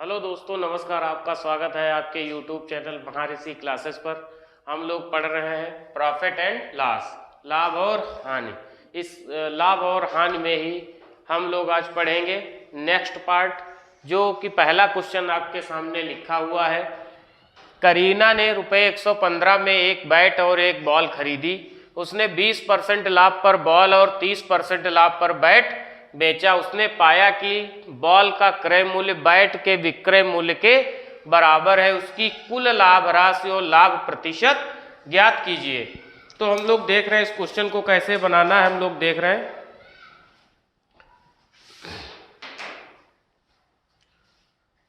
Hello दोस्तों, नमस्कार। आपका स्वागत है आपके YouTube चैनल महाऋषि क्लासेस पर। हम लोग पढ़ रहे हैं प्रॉफिट एंड लॉस, लाभ और हानि। इस लाभ और हानि में ही हम लोग आज पढ़ेंगे नेक्स्ट पार्ट, जो कि पहला क्वेश्चन आपके सामने लिखा हुआ है। करीना ने रुपये 115 में एक बैट और एक बॉल खरीदी। उसने 20% लाभ पर बॉल और 30% लाभ पर बैट बेचा। उसने पाया कि बॉल का क्रय मूल्य बैट के विक्रय मूल्य के बराबर है। उसकी कुल लाभ राशि और लाभ प्रतिशत ज्ञात कीजिए। तो हम लोग देख रहे हैं इस क्वेश्चन को कैसे बनाना है। हम लोग देख रहे हैं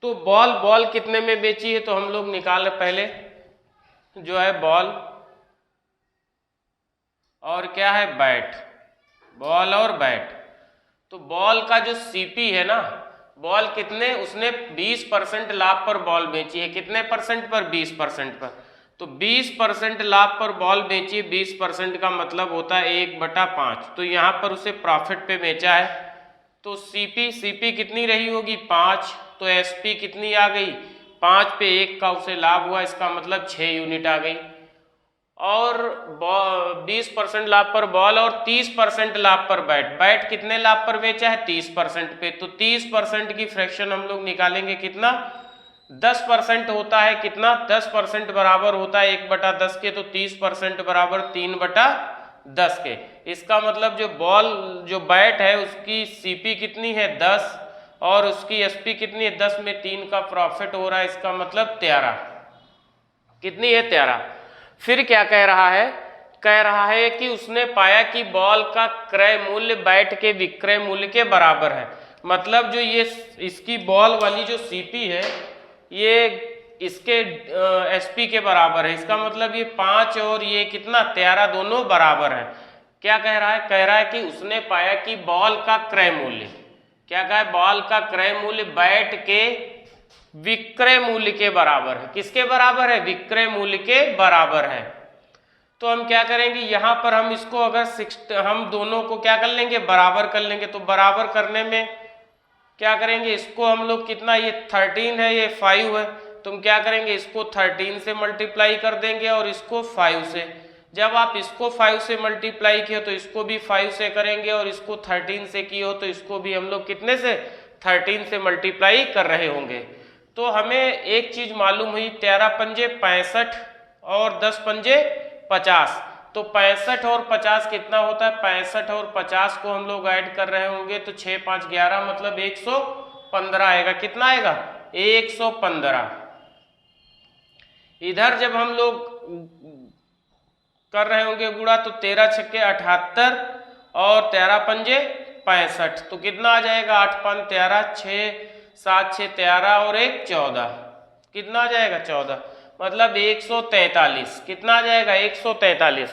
तो बॉल कितने में बेची है, तो हम लोग निकाल रहे पहले जो है बॉल और क्या है बैट, बॉल और बैट। तो बॉल का जो सीपी है ना, बॉल कितने, उसने 20% लाभ पर बॉल बेची है। कितने परसेंट पर? 20% पर। तो 20% लाभ पर बॉल बेची, 20% का मतलब होता है 1/5। तो यहाँ पर उसे प्रॉफिट पे बेचा है। तो सीपी कितनी रही होगी? 5। तो एसपी कितनी आ गई? 5 पे 1 का उसे लाभ हुआ, इसका मतलब 6 यूनिट आ गई। और 20% लाभ पर बॉल और 30% लाभ पर बैट कितने लाभ पर बेचा है? 30% पे। तो 30% की फ्रैक्शन हम लोग निकालेंगे कितना? 10% होता है। कितना? 10% बराबर होता है 1/10 के। तो 30% बराबर 3/10 के। इसका मतलब जो बैट है उसकी सीपी कितनी है? 10 और उसकी एसपी कितनी है? 10 में 3 का प्रॉफिट हो रहा है, इसका मतलब 13। कितनी है? 13। फिर क्या कह रहा है? कह रहा है कि उसने पाया कि बॉल का क्रय मूल्य बैट के विक्रय मूल्य के बराबर है। मतलब जो ये इसकी बॉल वाली जो सीपी है ये इसके एसपी के बराबर है। इसका मतलब ये 5 और ये कितना? 13 दोनों बराबर है। क्या कह रहा है? कह रहा है कि उसने पाया कि बॉल का क्रय मूल्य, क्या कहा है? बॉल का क्रय मूल्य बैट के विक्रय मूल्य के बराबर है। किसके बराबर है? विक्रय मूल्य के बराबर है। तो हम क्या करेंगे, यहां पर हम इसको अगर हम दोनों को क्या कर लेंगे? बराबर कर लेंगे। तो बराबर करने में क्या करेंगे? इसको हम लोग कितना, ये 13 है, ये 5 है। तो हम क्या करेंगे? इसको 13 से मल्टीप्लाई कर देंगे और इसको 5 से। जब आप इसको 5 से मल्टीप्लाई किए तो इसको भी 5 से करेंगे, और इसको 13 से किए हो तो इसको भी हम लोग कितने से? 13 से मल्टीप्लाई कर रहे होंगे। तो हमें एक चीज मालूम हुई, 13 पंजे 65 और 10 पंजे 50। तो 65 और 50 कितना होता है? 65 और 50 को हम लोग ऐड कर रहे होंगे तो 6 5 11 मतलब 115 आएगा। कितना आएगा? 115। इधर जब हम लोग कर रहे होंगे गुणा तो 13 छक्के 78 और 13 पंजे 65। तो कितना आ जाएगा? 8 5 13, 6 7 6 13 और 1 14। कितना आ जाएगा? 14। मतलब 143। कितना आ जाएगा? 143।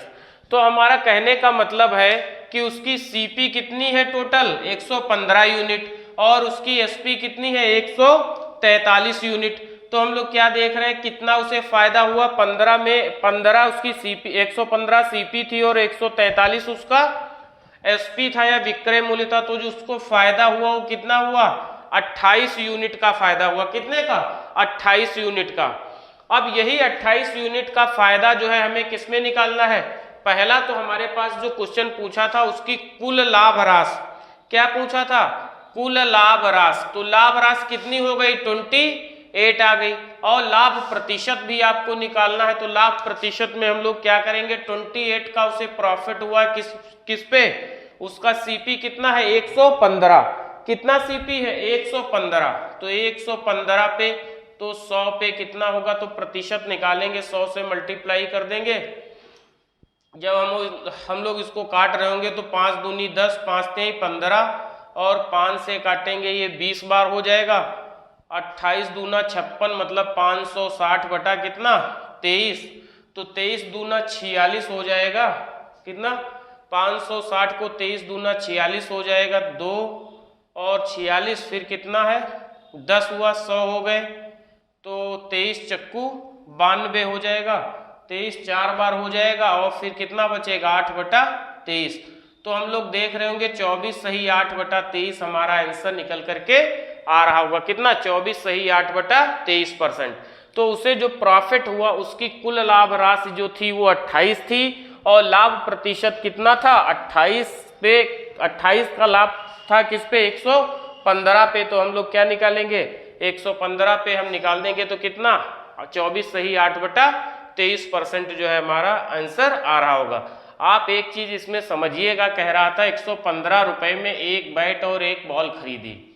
तो हमारा कहने का मतलब है कि उसकी सीपी कितनी है? टोटल 115 यूनिट और उसकी एसपी कितनी है? 143 यूनिट। तो हम लोग क्या देख रहे हैं, कितना उसे फायदा हुआ? 15 में 15 उसकी सीपी, 115 सीपी थी और 143 उसका एसपी था या विक्रय मूल्य था। तो जो उसको फायदा हुआ वो कितना हुआ? 28 यूनिट का फायदा हुआ। कितने का? 28 यूनिट का। अब यही 28 यूनिट का फायदा जो है हमें किसमें निकालना है? पहला तो हमारे पास जो क्वेश्चन पूछा था उसकी कुल लाभ राशि, क्या पूछा था? कुल लाभ राशि। तो लाभ राशि कितनी हो गई? 28 आ गई। और लाभ प्रतिशत भी आपको निकालना है। तो लाभ प्रतिशत में हम लोग क्या करेंगे? 28 का उसे प्रॉफिट हुआ किस पे? उसका सीपी कितना है? 115। कितना सीपी है? 115। तो 115 पे तो 100 पे कितना होगा? तो प्रतिशत निकालेंगे, 100 से मल्टीप्लाई कर देंगे। जब हम लोग इसको काट रहे होंगे तो 5 दूनी 10, 5 3 15 और 5 से काटेंगे ये 20 बार हो जाएगा। 28 दूना 56 मतलब 560 बटा कितना? 23। तो 23 दूना 46 हो जाएगा। कितना? 560 को 23 दूना 46 हो जाएगा। 2 और 46 फिर कितना है? 10 हुआ, 100 हो गए। तो 23 चक्कू 92 हो जाएगा। 23 4 बार हो जाएगा और फिर कितना बचेगा? 8/23। तो हम लोग देख रहे होंगे 24 सही 8/23 हमारा आंसर निकल करके आ रहा होगा। कितना? 24 सही 8/23%। तो उसे जो प्रॉफिट हुआ उसकी कुल लाभ राशि जो थी वो 28 थी और लाभ प्रतिशत कितना था? 28 का लाभ था किस पे? 115 पे। तो हम लोग क्या निकालेंगे? 115 पे हम निकाल देंगे तो कितना? 24 सही 8/23% जो है हमारा आंसर आ रहा होगा। आप एक चीज इसमें समझिएगा, कह रहा था 115 रुपए में एक बैट और एक बॉल खरीदी।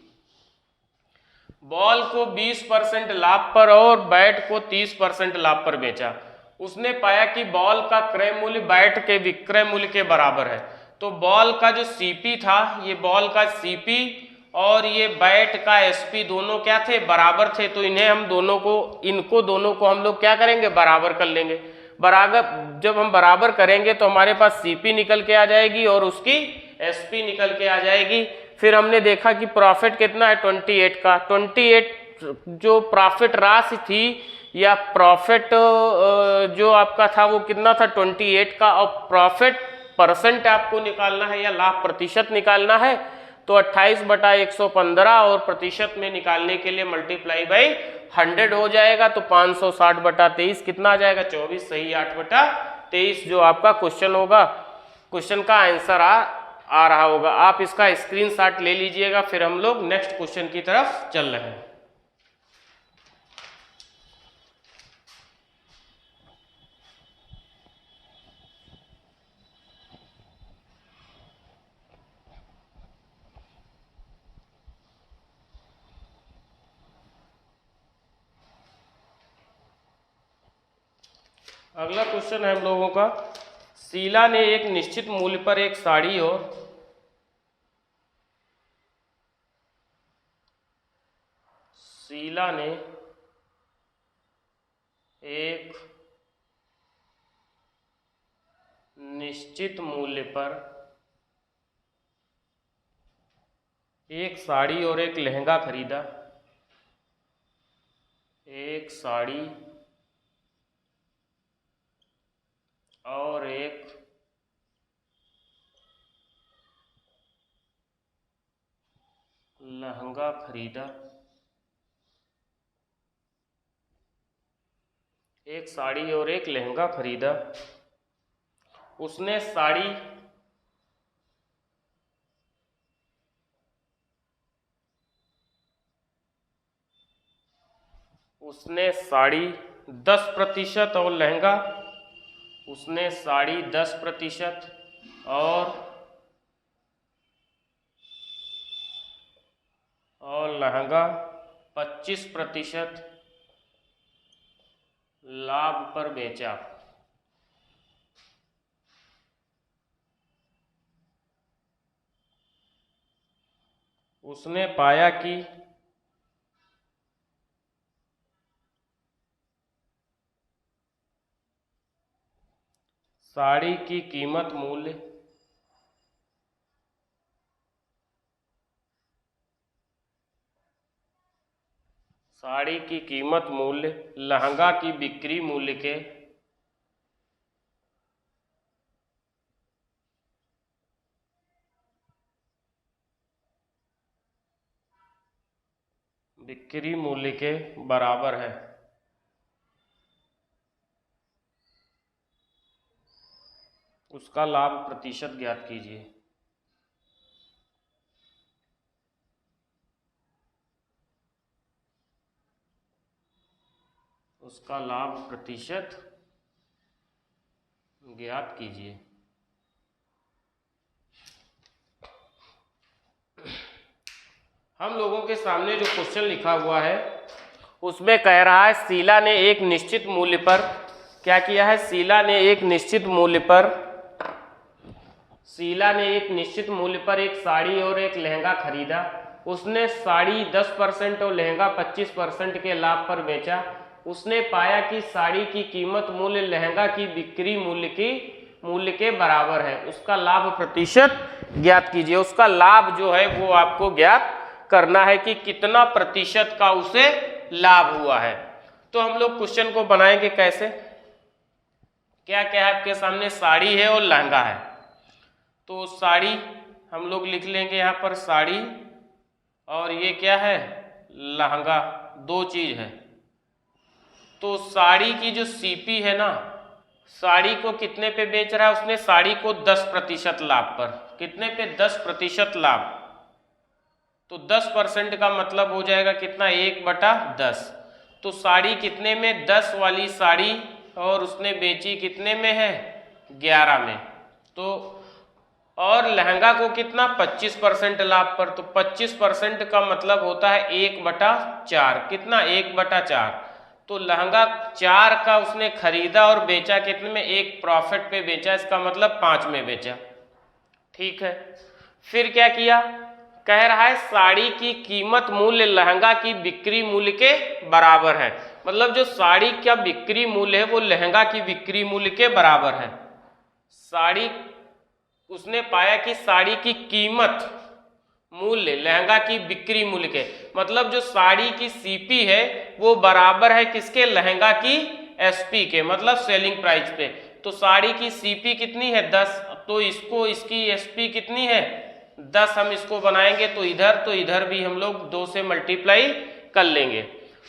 बॉल को 20% लाभ पर और बैट को 30% लाभ पर बेचा। उसने पाया कि बॉल का क्रय मूल्य बैट के विक्रय मूल्य के बराबर है। तो बॉल का जो सीपी था, ये बॉल का सीपी और ये बैट का एसपी दोनों क्या थे? बराबर थे। तो इनको दोनों को हम लोग क्या करेंगे? बराबर कर लेंगे। बराबर जब हम बराबर करेंगे तो हमारे पास सीपी निकल के आ जाएगी और उसकी एसपी निकल के आ जाएगी। फिर हमने देखा कि प्रॉफिट कितना है? 28 का। 28 जो प्रॉफिट राशि थी या प्रॉफिट जो आपका था वो कितना था? 28 का। और प्रॉफिट परसेंट आपको निकालना है या लाभ प्रतिशत निकालना है तो 28/115 और प्रतिशत में निकालने के लिए मल्टीप्लाई बाई 100 हो जाएगा। तो 560/23 कितना आ जाएगा? 24 सही 8/23 जो आपका क्वेश्चन होगा, क्वेश्चन का आंसर आ रहा होगा। आप इसका स्क्रीनशॉट ले लीजिएगा। फिर हम लोग नेक्स्ट क्वेश्चन की तरफ चल रहे हैं। अगला क्वेश्चन है हम लोगों का, शीला ने एक निश्चित मूल्य पर एक साड़ी और शीला ने एक निश्चित मूल्य पर एक साड़ी और एक लहंगा खरीदा। एक साड़ी और एक लहंगा खरीदा। एक साड़ी और एक लहंगा खरीदा। उसने साड़ी उसने साड़ी 10% और लहंगा 10% और लहंगा 25% लाभ पर बेचा। उसने पाया कि साड़ी की कीमत मूल्य लहंगा की बिक्री मूल्य के बराबर है। उसका लाभ प्रतिशत ज्ञात कीजिए। उसका लाभ प्रतिशत ज्ञात कीजिए। हम लोगों के सामने जो क्वेश्चन लिखा हुआ है उसमें कह रहा है शीला ने एक निश्चित मूल्य पर क्या किया है? शीला ने एक निश्चित मूल्य पर एक साड़ी और एक लहंगा खरीदा। उसने साड़ी 10% और लहंगा 25% के लाभ पर बेचा। उसने पाया कि साड़ी की कीमत मूल्य लहंगा की बिक्री मूल्य के बराबर है। उसका लाभ प्रतिशत ज्ञात कीजिए। उसका लाभ जो है वो आपको ज्ञात करना है कि कितना प्रतिशत का उसे लाभ हुआ है। तो हम लोग क्वेश्चन को बनाएंगे कैसे? क्या क्या है आपके सामने? साड़ी है और लहंगा है। तो साड़ी हम लोग लिख लेंगे यहाँ पर साड़ी और ये क्या है? लहंगा, दो चीज है। तो साड़ी की जो सीपी है ना, साड़ी को कितने पे बेच रहा है उसने? साड़ी को 10% लाभ पर। कितने पे? 10% लाभ। तो 10% का मतलब हो जाएगा कितना? 1/10। तो साड़ी कितने में? 10 वाली साड़ी, और उसने बेची कितने में है? 11 में। तो और लहंगा को कितना? 25% लाभ पर। तो 25% का मतलब होता है 1/4। कितना? 1/4। तो लहंगा 4 का उसने खरीदा और बेचा कितने में? 1 प्रॉफिट पे बेचा, इसका मतलब 5 में बेचा। ठीक है, फिर क्या किया? कह रहा है साड़ी की कीमत मूल्य लहंगा की बिक्री मूल्य के बराबर है। मतलब जो साड़ी का बिक्री मूल्य है वो लहंगा की बिक्री मूल्य के बराबर है। साड़ी, उसने पाया कि साड़ी की कीमत मूल्य लहंगा की बिक्री मूल्य के, मतलब जो साड़ी की सीपी है वो बराबर है किसके? लहंगा की एसपी के, मतलब सेलिंग प्राइस पे। तो साड़ी की सीपी कितनी है? 10। तो इसको, इसकी एसपी कितनी है? 10। हम इसको बनाएंगे तो इधर भी हम लोग 2 से मल्टीप्लाई कर लेंगे।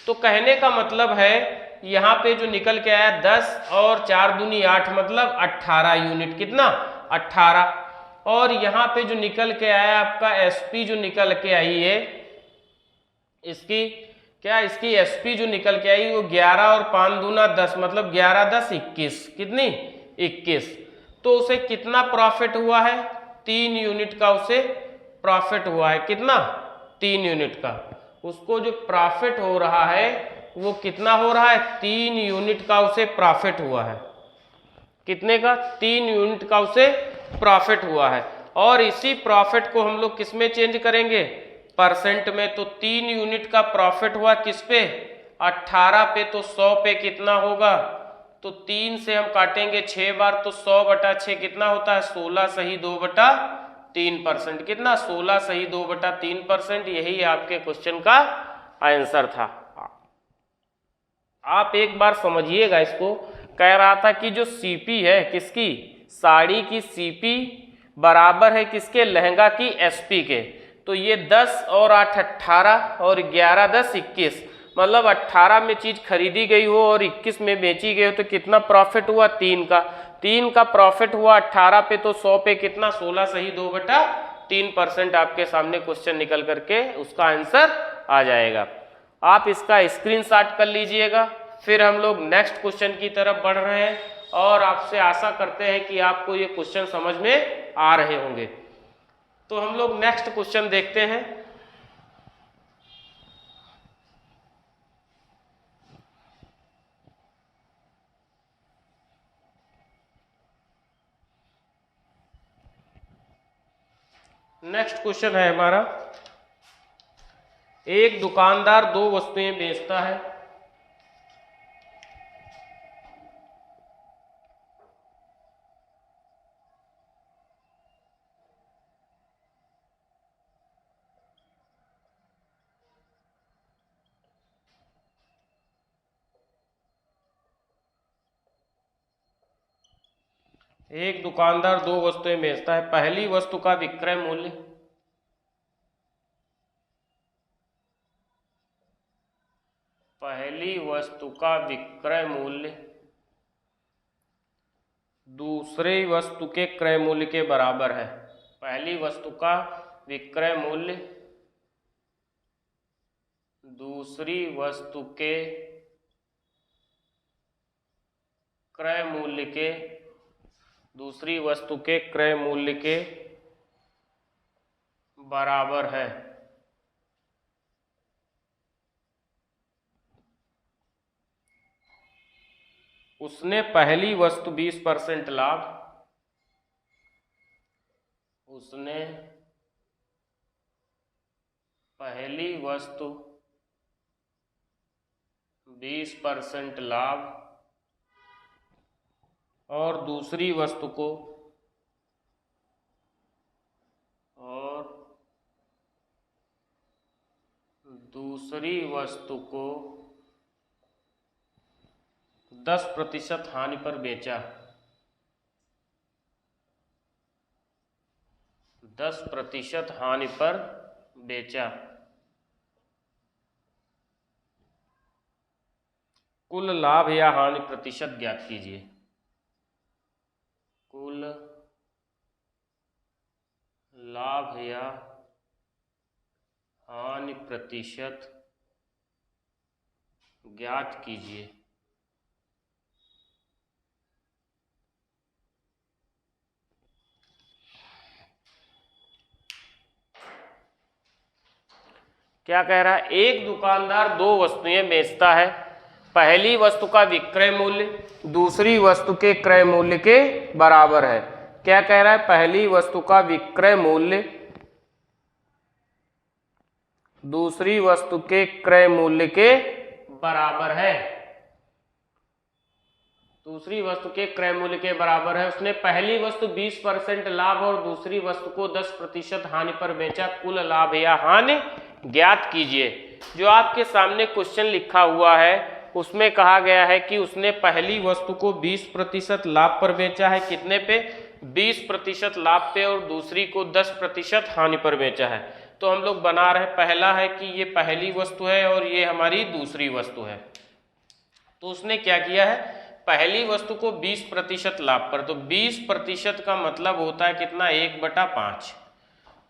तो कहने का मतलब है यहाँ पे जो निकल के आया 10 और 4 दूनी 8, मतलब 18 यूनिट। कितना? 18। और यहाँ पे जो निकल के आया आपका एसपी जो निकल के आई है, इसकी क्या, इसकी एसपी जो निकल के आई वो 11 और 5 दूना 10, मतलब 11 10 21। कितनी? 21। तो उसे कितना प्रॉफिट हुआ है? 3 यूनिट का उसे प्रॉफिट हुआ है। कितना? 3 यूनिट का। उसको जो प्रॉफिट हो रहा है वो कितना हो रहा है? 3 यूनिट का उसे प्रॉफिट हुआ है। कितने का? 3 यूनिट का उसे प्रॉफिट हुआ है। और इसी प्रॉफिट को हम लोग किस में चेंज करेंगे? परसेंट में। तो 3 यूनिट का प्रॉफिट हुआ किस पे? 18 पे। तो 100 पे कितना होगा? तो 3 से हम काटेंगे 6 बार, तो 100/6 कितना होता है? 16 सही 2/3%। कितना? 16 सही 2/3%। यही आपके क्वेश्चन का आंसर था। आप एक बार समझिएगा इसको। कह रहा था कि जो सीपी है किसकी? साड़ी की सीपी बराबर है किसके? लहंगा की एसपी के। तो ये 10 और 8 18 और 11 10 21, मतलब 18 में चीज खरीदी गई हो और 21 में बेची गई हो तो कितना प्रॉफिट हुआ? 3 का। 3 का प्रॉफिट हुआ 18 पे, तो 100 पे कितना? 16 सही 2/3%। आपके सामने क्वेश्चन निकल करके उसका आंसर आ जाएगा। आप इसका स्क्रीनशॉट कर लीजिएगा। फिर हम लोग नेक्स्ट क्वेश्चन की तरफ बढ़ रहे हैं और आपसे आशा करते हैं कि आपको ये क्वेश्चन समझ में आ रहे होंगे। तो हम लोग नेक्स्ट क्वेश्चन देखते हैं। नेक्स्ट क्वेश्चन है हमारा, एक दुकानदार 2 वस्तुएं बेचता है। एक दुकानदार 2 वस्तुएं बेचता है। पहली वस्तु का विक्रय मूल्य, पहली वस्तु का विक्रय मूल्य दूसरे वस्तु के क्रय मूल्य के बराबर है। पहली वस्तु का विक्रय मूल्य दूसरी वस्तु के क्रय मूल्य के, दूसरी वस्तु के क्रय मूल्य के बराबर है। उसने पहली वस्तु 20% लाभ, उसने पहली वस्तु 20% लाभ और दूसरी वस्तु को, और दूसरी वस्तु को 10% हानि पर बेचा। 10% हानि पर बेचा। कुल लाभ या हानि प्रतिशत ज्ञात कीजिए। कुल लाभ या हानि प्रतिशत ज्ञात कीजिए। क्या कह रहा है? एक दुकानदार दो वस्तुएं बेचता है। पहली वस्तु का विक्रय मूल्य दूसरी वस्तु के क्रय मूल्य के बराबर है। क्या कह रहा है? पहली वस्तु का विक्रय मूल्य दूसरी वस्तु के क्रय मूल्य के बराबर है। दूसरी वस्तु के क्रय मूल्य के बराबर है। उसने पहली वस्तु 20% लाभ और दूसरी वस्तु को 10% हानि पर बेचा। कुल लाभ या हानि ज्ञात कीजिए। जो आपके सामने क्वेश्चन लिखा हुआ है उसमें कहा गया है कि उसने पहली वस्तु को 20% लाभ पर बेचा है। कितने पे? 20% लाभ पे, और दूसरी को 10% हानि पर बेचा है। तो हम लोग बना रहे हैं, पहला है कि ये पहली वस्तु है और ये हमारी दूसरी वस्तु है। तो उसने क्या किया है? पहली वस्तु को 20% लाभ पर, तो 20% का मतलब होता है कितना? 1/5।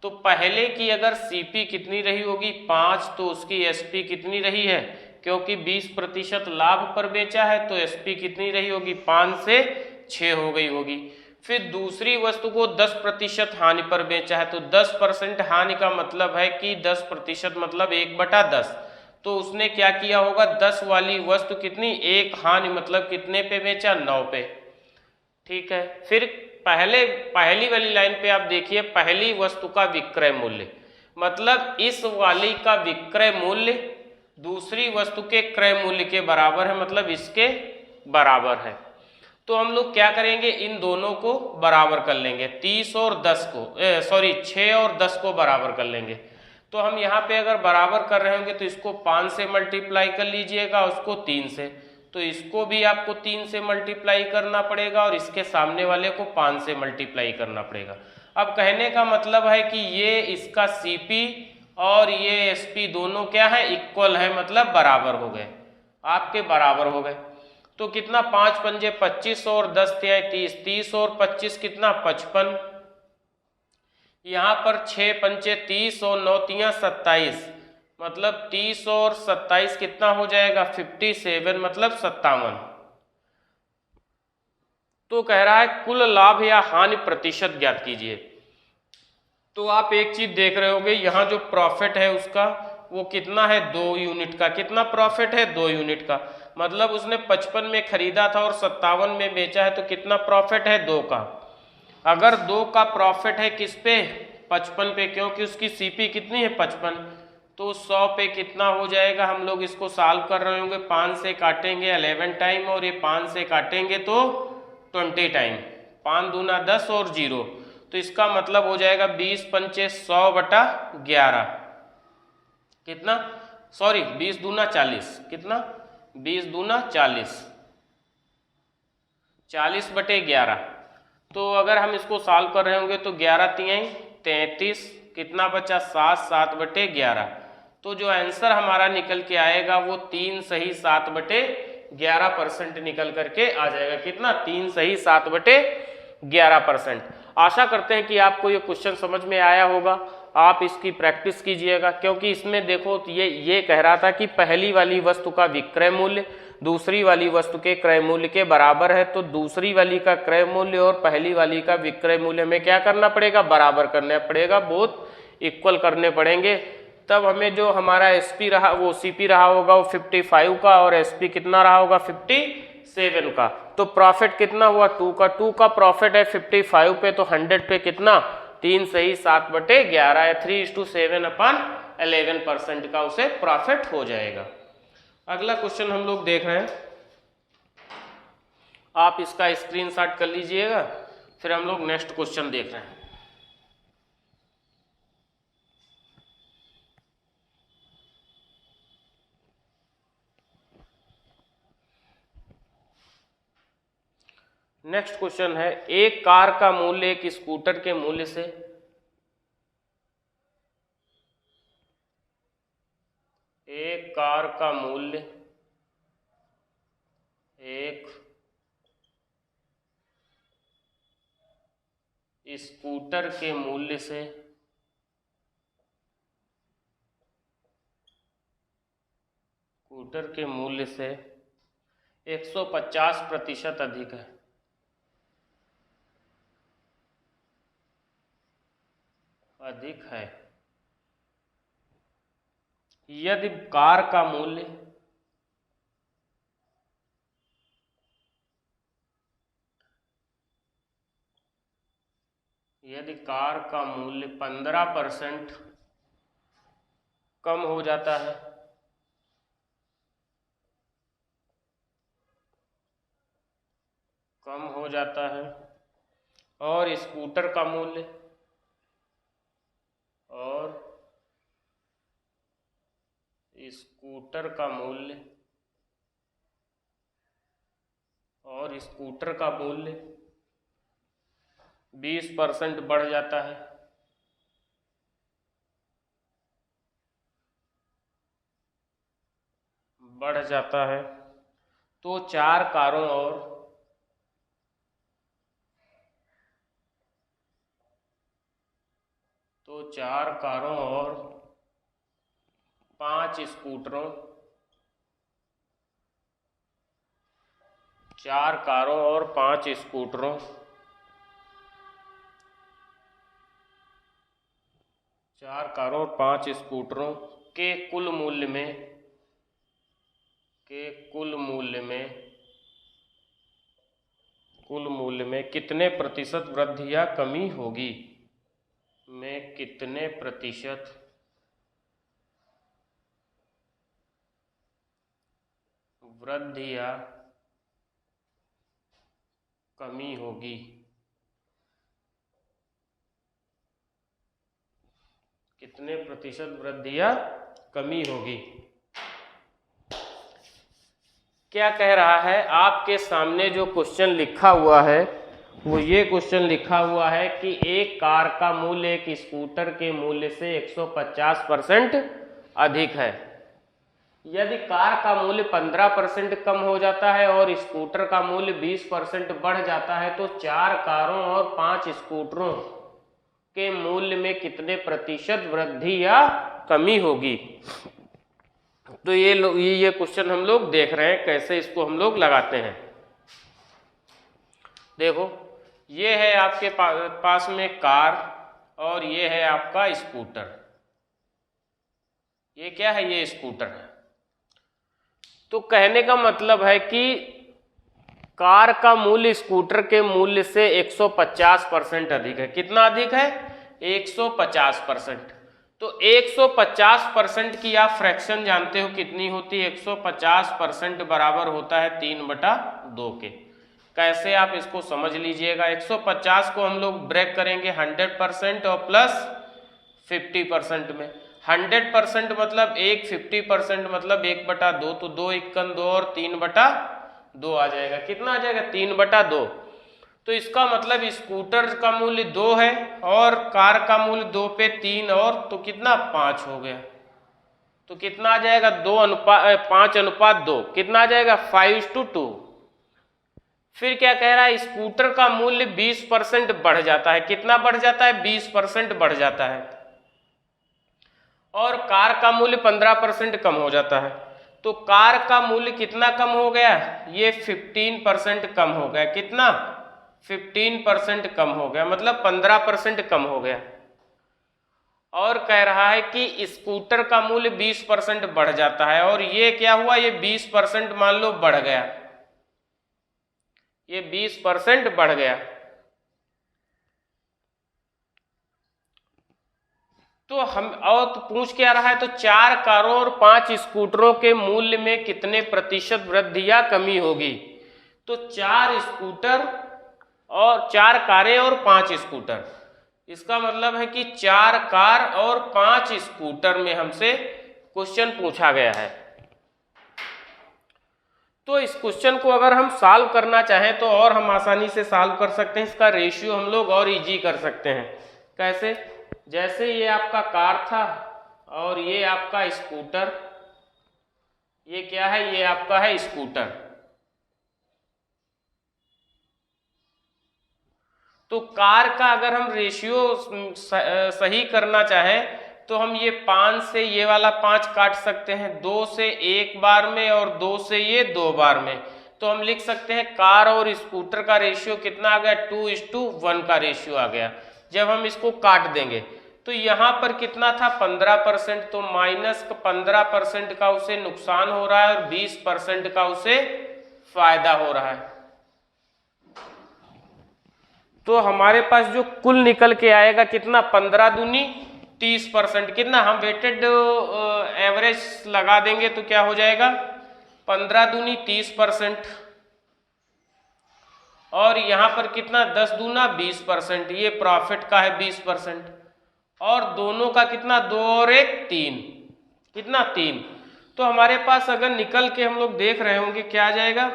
तो पहले की अगर सीपी कितनी रही होगी? 5, तो उसकी एसपी कितनी रही है? क्योंकि 20% लाभ पर बेचा है तो एसपी कितनी रही होगी? 5 से 6 हो गई होगी। फिर दूसरी वस्तु को 10% हानि पर बेचा है, तो 10% हानि का मतलब है कि 10% मतलब 1/10। तो उसने क्या किया होगा? 10 वाली वस्तु कितनी? 1 हानि मतलब कितने पे बेचा? 9 पे। ठीक है। फिर पहली वाली लाइन पे आप देखिए, पहली वस्तु का विक्रय मूल्य मतलब इस वाली का विक्रय मूल्य दूसरी वस्तु के क्रय मूल्य के बराबर है, मतलब इसके बराबर है। तो हम लोग क्या करेंगे? इन दोनों को बराबर कर लेंगे। 30 और 10 को 6 और 10 को बराबर कर लेंगे। तो हम यहाँ पे अगर बराबर कर रहे होंगे तो इसको 5 से मल्टीप्लाई कर लीजिएगा, उसको 3 से, तो इसको भी आपको 3 से मल्टीप्लाई करना पड़ेगा और इसके सामने वाले को 5 से मल्टीप्लाई करना पड़ेगा। अब कहने का मतलब है कि ये इसका सीपी और ये एसपी दोनों क्या है? इक्वल है, मतलब बराबर हो गए, आपके बराबर हो गए। तो कितना? 5 पंजे 25 और 10 तिहाई 30, 30 और 25 कितना? 55। यहाँ पर 6 पंचे 30 और 9 तियां 27, मतलब 30 और 27 कितना हो जाएगा? 57, मतलब 57। तो कह रहा है कुल लाभ या हानि प्रतिशत ज्ञात कीजिए। तो आप एक चीज देख रहे होंगे, यहाँ जो प्रॉफिट है उसका वो कितना है? 2 यूनिट का। कितना प्रॉफिट है? 2 यूनिट का। मतलब उसने 55 में खरीदा था और 57 में बेचा है, तो कितना प्रॉफिट है? 2 का। अगर 2 का प्रॉफिट है किस पे? 55 पे, क्योंकि उसकी सीपी कितनी है? 55। तो 100 पे कितना हो जाएगा? हम लोग इसको सॉल्व कर रहे होंगे, 5 से काटेंगे 11 टाइम और ये 5 से काटेंगे तो 20 टाइम। 5 दूना 10 और 0, तो इसका मतलब हो जाएगा 20 पंचे 100/11। कितना? 20 दूना 40। कितना? 20 दूना 40, 40/11। तो अगर हम इसको सॉल्व कर रहे होंगे तो 11 तिहाई 33, कितना बचा? 7, 7/11। तो जो आंसर हमारा निकल के आएगा वो 3 सही 7/11% निकल करके आ जाएगा। कितना? 3 सही 7/11%। आशा करते हैं कि आपको ये क्वेश्चन समझ में आया होगा। आप इसकी प्रैक्टिस कीजिएगा, क्योंकि इसमें देखो ये कह रहा था कि पहली वाली वस्तु का विक्रय मूल्य दूसरी वाली वस्तु के क्रय मूल्य के बराबर है। तो दूसरी वाली का क्रय मूल्य और पहली वाली का विक्रय मूल्य में क्या करना पड़ेगा? बराबर करना पड़ेगा, बोथ इक्वल करने पड़ेंगे। तब हमें जो हमारा एसपी रहा वो सीपी रहा होगा वो 55 का, और एसपी कितना रहा होगा? 57 का। तो प्रॉफिट कितना हुआ? 2 का। 2 का प्रॉफिट है 55 पे, तो 100 पे कितना? 3 सही 7/11 या 3:7/11% का उसे प्रॉफिट हो जाएगा। अगला क्वेश्चन हम लोग देख रहे हैं, आप इसका स्क्रीनशॉट कर लीजिएगा, फिर हम लोग नेक्स्ट क्वेश्चन देख रहे हैं। नेक्स्ट क्वेश्चन है, एक कार का मूल्य एक स्कूटर के मूल्य से एक कार का मूल्य एक स्कूटर के मूल्य से स्कूटर के मूल्य से 150% अधिक है। अधिक है यदि कार का मूल्य यदि कार का मूल्य 15% कम हो जाता है, कम हो जाता है और स्कूटर का मूल्य स्कूटर का मूल्य 20% बढ़ जाता है, तो चार कारों और 5 स्कूटरों 4 कारों और 5 स्कूटरों के कुल मूल्य में कितने प्रतिशत वृद्धि या कमी होगी, में कितने प्रतिशत वृद्धि या कमी होगी। कितने प्रतिशत वृद्धि या कमी होगी। क्या कह रहा है, आपके सामने जो क्वेश्चन लिखा हुआ है वो ये क्वेश्चन लिखा हुआ है कि एक कार का मूल्य एक स्कूटर के मूल्य से 150% अधिक है। यदि कार का मूल्य 15% कम हो जाता है और स्कूटर का मूल्य 20% बढ़ जाता है तो 4 कारों और 5 स्कूटरों के मूल्य में कितने प्रतिशत वृद्धि या कमी होगी। तो ये क्वेश्चन हम लोग देख रहे हैं कैसे इसको हम लोग लगाते हैं। देखो, ये है आपके पास में कार और ये है आपका स्कूटर। ये क्या है, ये स्कूटर है। तो कहने का मतलब है कि कार का मूल्य स्कूटर के मूल्य से 150% अधिक है। कितना अधिक है, 150%। तो 150% की आप फ्रैक्शन जानते हो कितनी होती है, 150% बराबर होता है 3/2 के। कैसे आप इसको समझ लीजिएगा। 150 को हम लोग ब्रेक करेंगे 100% और प्लस 50% में। 100% मतलब 50% मतलब 1/2, तो 2 × 2 और 3/2 आ जाएगा। कितना आ जाएगा, 3/2। तो इसका मतलब स्कूटर का मूल्य 2 है और कार का मूल्य 2 पे 3 और तो कितना 5 हो गया। तो कितना आ जाएगा 5:2। कितना आ जाएगा 5:2। फिर क्या कह रहा है, स्कूटर का मूल्य 20% बढ़ जाता है। कितना बढ़ जाता है, 20% बढ़ जाता है और कार का मूल्य 15% कम हो जाता है। तो कार का मूल्य कितना कम हो गया, ये 15% कम हो गया। कितना, 15% कम हो गया, मतलब 15% कम हो गया। और कह रहा है कि स्कूटर का मूल्य 20% बढ़ जाता है और ये क्या हुआ, ये 20% मान लो बढ़ गया, ये 20% बढ़ गया। तो तो पूछ क्या रहा है, तो 4 कारों और 5 स्कूटरों के मूल्य में कितने प्रतिशत वृद्धि या कमी होगी। तो 4 स्कूटर और 4 कारें और 5 स्कूटर, इसका मतलब है कि 4 कार और 5 स्कूटर में हमसे क्वेश्चन पूछा गया है। तो इस क्वेश्चन को अगर हम सॉल्व करना चाहें तो और हम आसानी से सॉल्व कर सकते हैं। इसका रेशियो हम लोग और इजी कर सकते हैं। कैसे, जैसे ये आपका कार था और ये आपका स्कूटर, ये क्या है, ये आपका है स्कूटर। तो कार का अगर हम रेशियो सही करना चाहें तो हम ये 5 से ये वाला 5 काट सकते हैं, 2 से 1 बार में और 2 से ये 2 बार में। तो हम लिख सकते हैं कार और स्कूटर का रेशियो कितना आ गया, 2:1 का रेशियो आ गया। जब हम इसको काट देंगे तो यहाँ पर कितना था 15%, तो -15% का उसे नुकसान हो रहा है और 20% का उसे फायदा हो रहा है। तो हमारे पास जो कुल निकल के आएगा कितना, 15 दूनी 30%, कितना हम वेटेड एवरेज लगा देंगे तो क्या हो जाएगा 15 दूनी 30%, और यहाँ पर कितना 10 दूना 20%, ये प्रॉफिट का है 20%, और दोनों का कितना 2 और 1 3, कितना 3। तो हमारे पास अगर निकल के हम लोग देख रहे होंगे क्या आ जाएगा,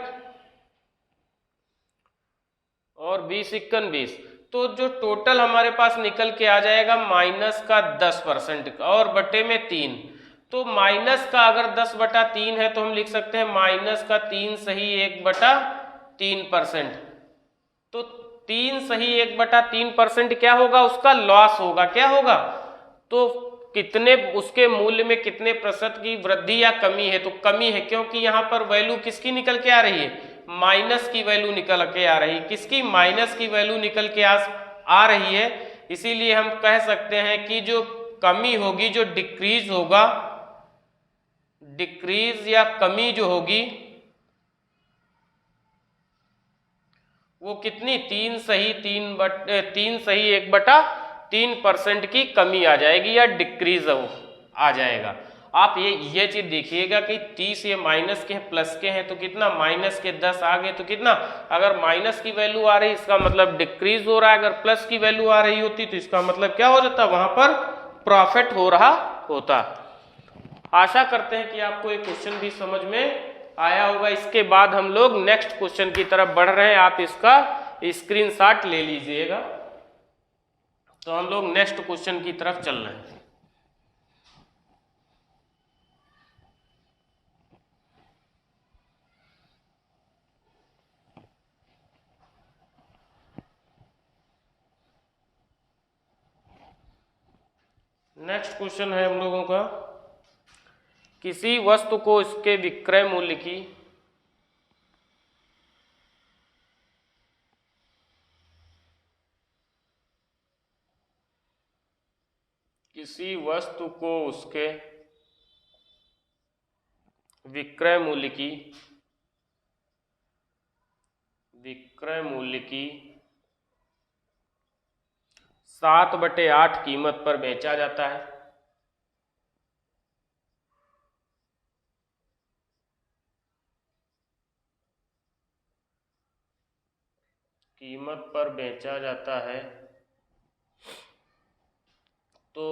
और 20×1 20, तो जो टोटल हमारे पास निकल के आ जाएगा -10% और बटे में 3। तो माइनस का अगर 10/3 है तो हम लिख सकते हैं -3 सही 1/3%। तो 3 सही 1/3% क्या होगा, उसका लॉस होगा। क्या होगा, तो कितने उसके मूल्य में कितने प्रतिशत की वृद्धि या कमी है, तो कमी है, क्योंकि यहाँ पर वैल्यू किसकी निकल के आ रही है, माइनस की वैल्यू निकल के आ रही है। किसकी, माइनस की वैल्यू निकल के आ रही है। इसीलिए हम कह सकते हैं कि जो कमी होगी, जो डिक्रीज होगा, डिक्रीज या कमी जो होगी वो कितनी 3 सही 1/3% की कमी आ जाएगी या डिक्रीज आ जाएगा। आप ये चीज देखिएगा कि 30 ये माइनस के हैं प्लस के हैं, तो कितना माइनस के 10 आ गए, तो कितना, अगर माइनस की वैल्यू आ रही इसका मतलब डिक्रीज हो रहा है, अगर प्लस की वैल्यू आ रही होती तो इसका मतलब क्या हो जाता, वहां पर प्रॉफिट हो रहा होता। आशा करते हैं कि आपको ये क्वेश्चन भी समझ में आया होगा। इसके बाद हम लोग नेक्स्ट क्वेश्चन की तरफ बढ़ रहे हैं, आप इसका स्क्रीनशॉट ले लीजिएगा। तो हम लोग नेक्स्ट क्वेश्चन की तरफ चल रहे हैं। नेक्स्ट क्वेश्चन है हम लोगों का, किसी वस्तु को इसके विक्रय मूल्य की किसी वस्तु को उसके विक्रय मूल्य की 7/8 कीमत पर बेचा जाता है। कीमत पर बेचा जाता है तो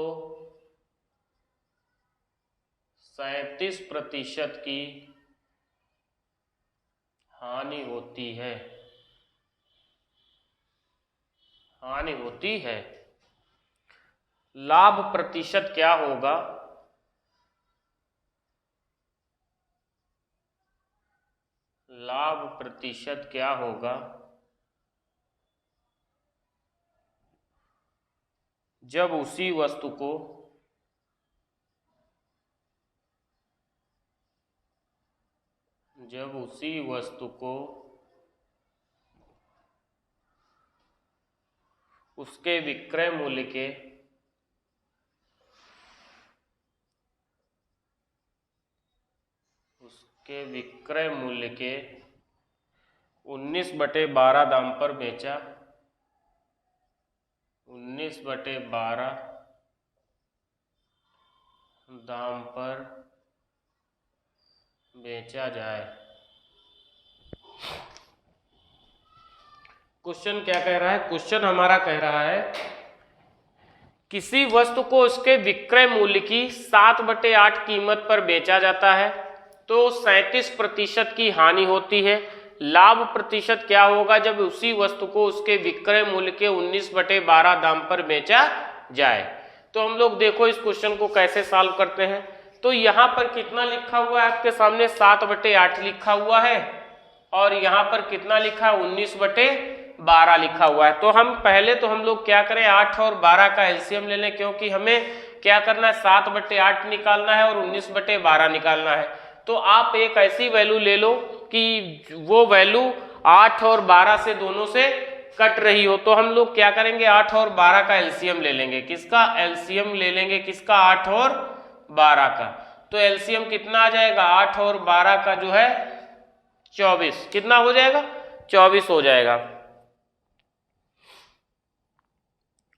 37% की हानि होती है। लाभ प्रतिशत क्या होगा, लाभ प्रतिशत क्या होगा जब उसी वस्तु को उसके विक्रय मूल्य के 19/12 दाम पर बेचा 19/12 दाम पर बेचा जाए। क्वेश्चन क्या कह रहा है, क्वेश्चन हमारा कह रहा है किसी वस्तु को उसके विक्रय मूल्य की 7/8 कीमत पर बेचा जाता है तो 37% की हानि होती है। लाभ प्रतिशत क्या होगा जब उसी वस्तु को उसके विक्रय मूल्य के 19/12 दाम पर बेचा जाए। तो हम लोग देखो इस क्वेश्चन को कैसे सॉल्व करते हैं। तो यहाँ पर कितना लिखा हुआ है आपके सामने, 7/8 लिखा हुआ है, और यहाँ पर कितना लिखा है 19/12 12 लिखा हुआ है। तो हम पहले तो हम लोग क्या करें, 8 और 12 का एलसीएम ले लें, क्योंकि हमें क्या करना है, 7/8 निकालना है और 19/12 निकालना है। तो आप एक ऐसी वैल्यू ले लो कि वो वैल्यू 8 और 12 से दोनों से कट रही हो। तो हम लोग क्या करेंगे, 8 और 12 का एलसीएम ले लेंगे। किसका एलसीएम ले लेंगे, किसका, 8 और 12 का। तो एलसीएम कितना आ जाएगा, 8 और 12 का जो है 24, कितना हो जाएगा, 24 हो जाएगा।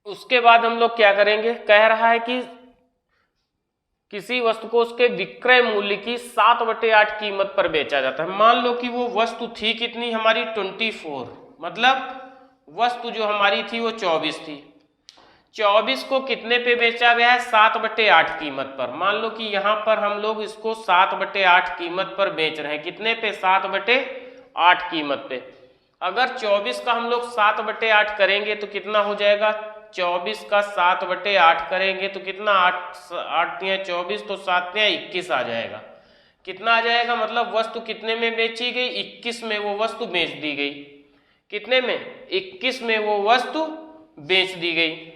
उसके बाद हम लोग क्या करेंगे, कह रहा है कि किसी वस्तु को उसके विक्रय मूल्य की 7/8 कीमत पर बेचा जाता है। मान लो कि वो वस्तु थी कितनी हमारी, 24, मतलब वस्तु जो हमारी थी वो 24 थी। 24 को कितने पे बेचा गया है, 7/8 कीमत पर। मान लो कि यहाँ पर हम लोग इसको 7/8 कीमत पर बेच रहे हैं। कितने पे, 7/8 कीमत पे। अगर 24 का हम लोग 7/8 करेंगे तो कितना हो जाएगा, 24 का 7/8 करेंगे तो कितना, 8 या 24, तो 7 या 21 आ जाएगा। कितना आ जाएगा, मतलब वस्तु कितने में बेची गई, 21 में वो वस्तु बेच दी गई। कितने में, 21 में वो वस्तु बेच दी गई।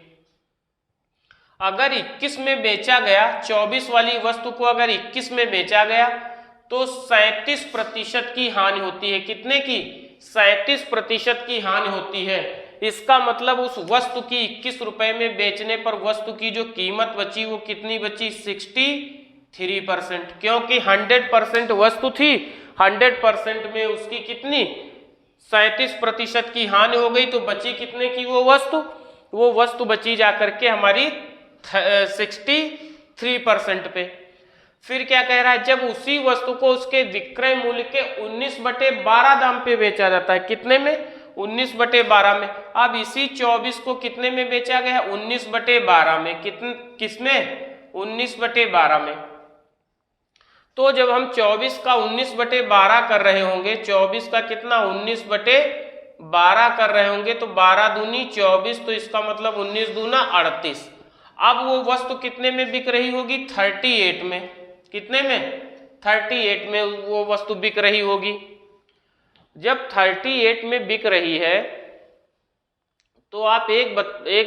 अगर 21 में बेचा गया, 24 वाली वस्तु को अगर 21 में बेचा गया तो 37% की हानि होती है। कितने की, 37% की हानि होती है। इसका मतलब उस वस्तु की 21 रुपए में बेचने पर वस्तु की जो कीमत बची वो कितनी बची, 63%। क्योंकि 100% वस्तु थी, 100% में उसकी कितनी, 37% की हानि हो गई। तो बची कितने की वो वस्तु बची जाकर के हमारी 63% पे। फिर क्या कह रहा है, जब उसी वस्तु को उसके विक्रय मूल्य के 19/12 दाम पे बेचा जाता है। कितने में, 19/12 में। अब इसी 24 को कितने में बेचा गया है, 19/12 में। किसमें, 19/12 में। तो जब हम 24 का 19/12 कर रहे होंगे, 24 का कितना, 19/12 कर रहे होंगे, तो 12 दूनी 24, तो इसका मतलब 19 दूना 38। अब वो वस्तु कितने में बिक रही होगी, 38 में। कितने में, 38 में वो वस्तु बिक रही होगी। जब 38 में बिक रही है तो आप एक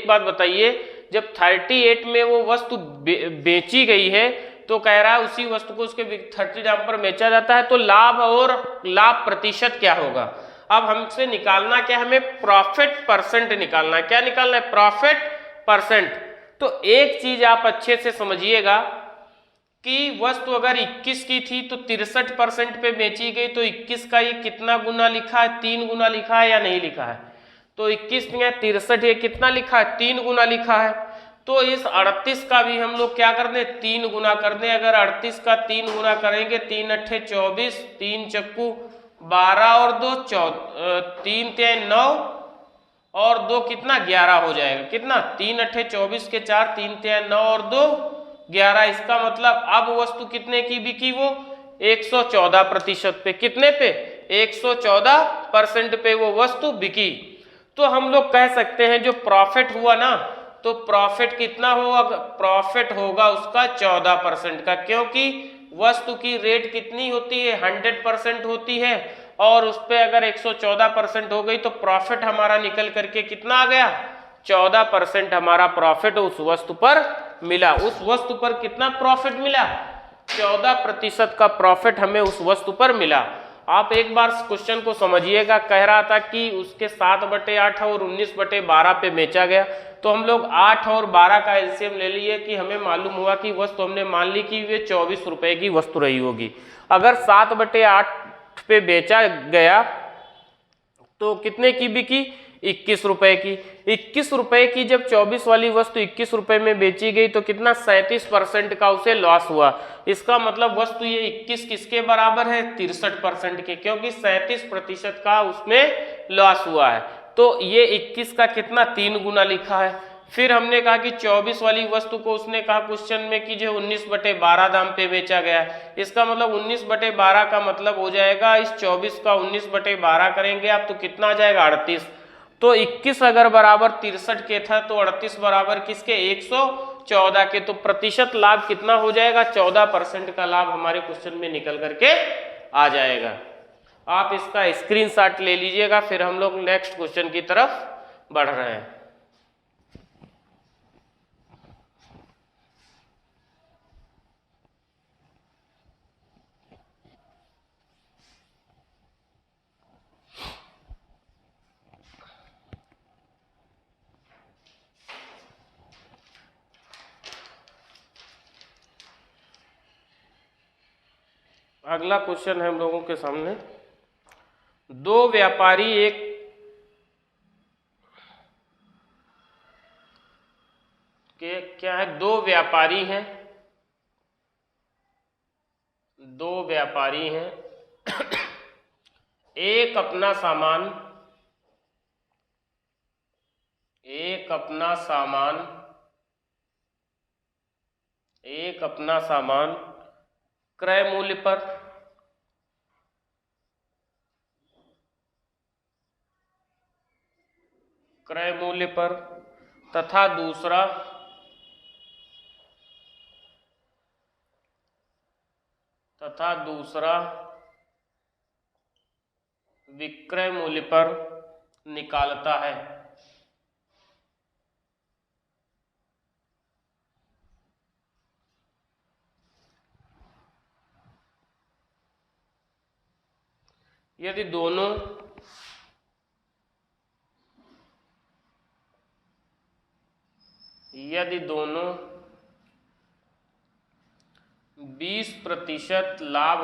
बात बताइए, जब 38 में वो वस्तु बेची गई है तो कह रहा है उसी वस्तु को उसके 30 दाम पर बेचा जाता है, तो लाभ और लाभ प्रतिशत क्या होगा। अब हमसे निकालना क्या, हमें प्रॉफिट परसेंट निकालना है। क्या निकालना है, प्रॉफिट परसेंट। तो एक चीज आप अच्छे से समझिएगा कि वस्तु अगर 21 की थी तो 63% पे बेची गई, तो 21 का ये कितना गुना लिखा है, 3 गुना लिखा है या नहीं लिखा है। तो 21 या 63 ये कितना लिखा है, 3 गुना लिखा है। तो इस 38 का भी हम लोग क्या कर दें, 3 गुना कर दें। अगर 38 का 3 गुना करेंगे, 3 अट्ठे 24, 3 चक्कू 12 और 2 3 3 9 और 2 कितना, 11 हो जाएगा। कितना, 3 अट्ठे 24 के 4, 3 3 9 और 2 11। इसका मतलब अब वस्तु कितने की बिकी, वो 114% पे। कितने पे, 114% पे वो वस्तु बिकी। तो हम लोग कह सकते हैं जो प्रॉफिट हुआ ना, तो प्रॉफिट कितना होगा, प्रॉफिट होगा उसका 14% का, क्योंकि वस्तु की रेट कितनी होती है, 100% होती है, और उस पर अगर 114% हो गई तो प्रॉफिट हमारा निकल करके कितना आ गया, 14% हमारा प्रॉफिट उस वस्तु पर मिला। उस वस्तु पर कितना प्रॉफिट मिला, 14% का प्रॉफिट हमें उस वस्तु पर मिला। आप एक बार क्वेश्चन को समझिएगा। कह रहा था कि उसके 7/8 और 19/12 पे बेचा गया, तो हम लोग 8 और 12 का एलसीएम ले लिए कि हमें मालूम हुआ कि वस्तु हमने मान ली कि वे 24 रुपए की वस्तु रही होगी। अगर 7/8 पे बेचा गया तो कितने की बिकी, 21 रुपए की। 21 रुपए की जब 24 वाली वस्तु 21 रुपए में बेची गई तो कितना, 37% का उसे लॉस हुआ। इसका मतलब वस्तु ये 21 किसके बराबर है, 63% के, क्योंकि 37% का उसमें लॉस हुआ है। तो ये 21 का कितना, 3 गुना लिखा है। फिर हमने कहा कि 24 वाली वस्तु को उसने कहा क्वेश्चन में कि जो 19/12 दाम पे बेचा गया है। इसका मतलब 19/12 का मतलब हो जाएगा, इस 24 का 19/12 करेंगे आप तो कितना आ जाएगा, 38। तो 21 अगर बराबर 63 के था तो 38 बराबर किसके, 114 के। तो प्रतिशत लाभ कितना हो जाएगा, 14% का लाभ हमारे क्वेश्चन में निकल करके आ जाएगा। आप इसका स्क्रीनशॉट ले लीजिएगा, फिर हम लोग नेक्स्ट क्वेश्चन की तरफ बढ़ रहे हैं। अगला क्वेश्चन है हम लोगों के सामने, दो व्यापारी क्या है, दो व्यापारी हैं, एक अपना सामान क्रय मूल्य पर तथा दूसरा विक्रय मूल्य पर निकालता है। यदि दोनों 20% लाभ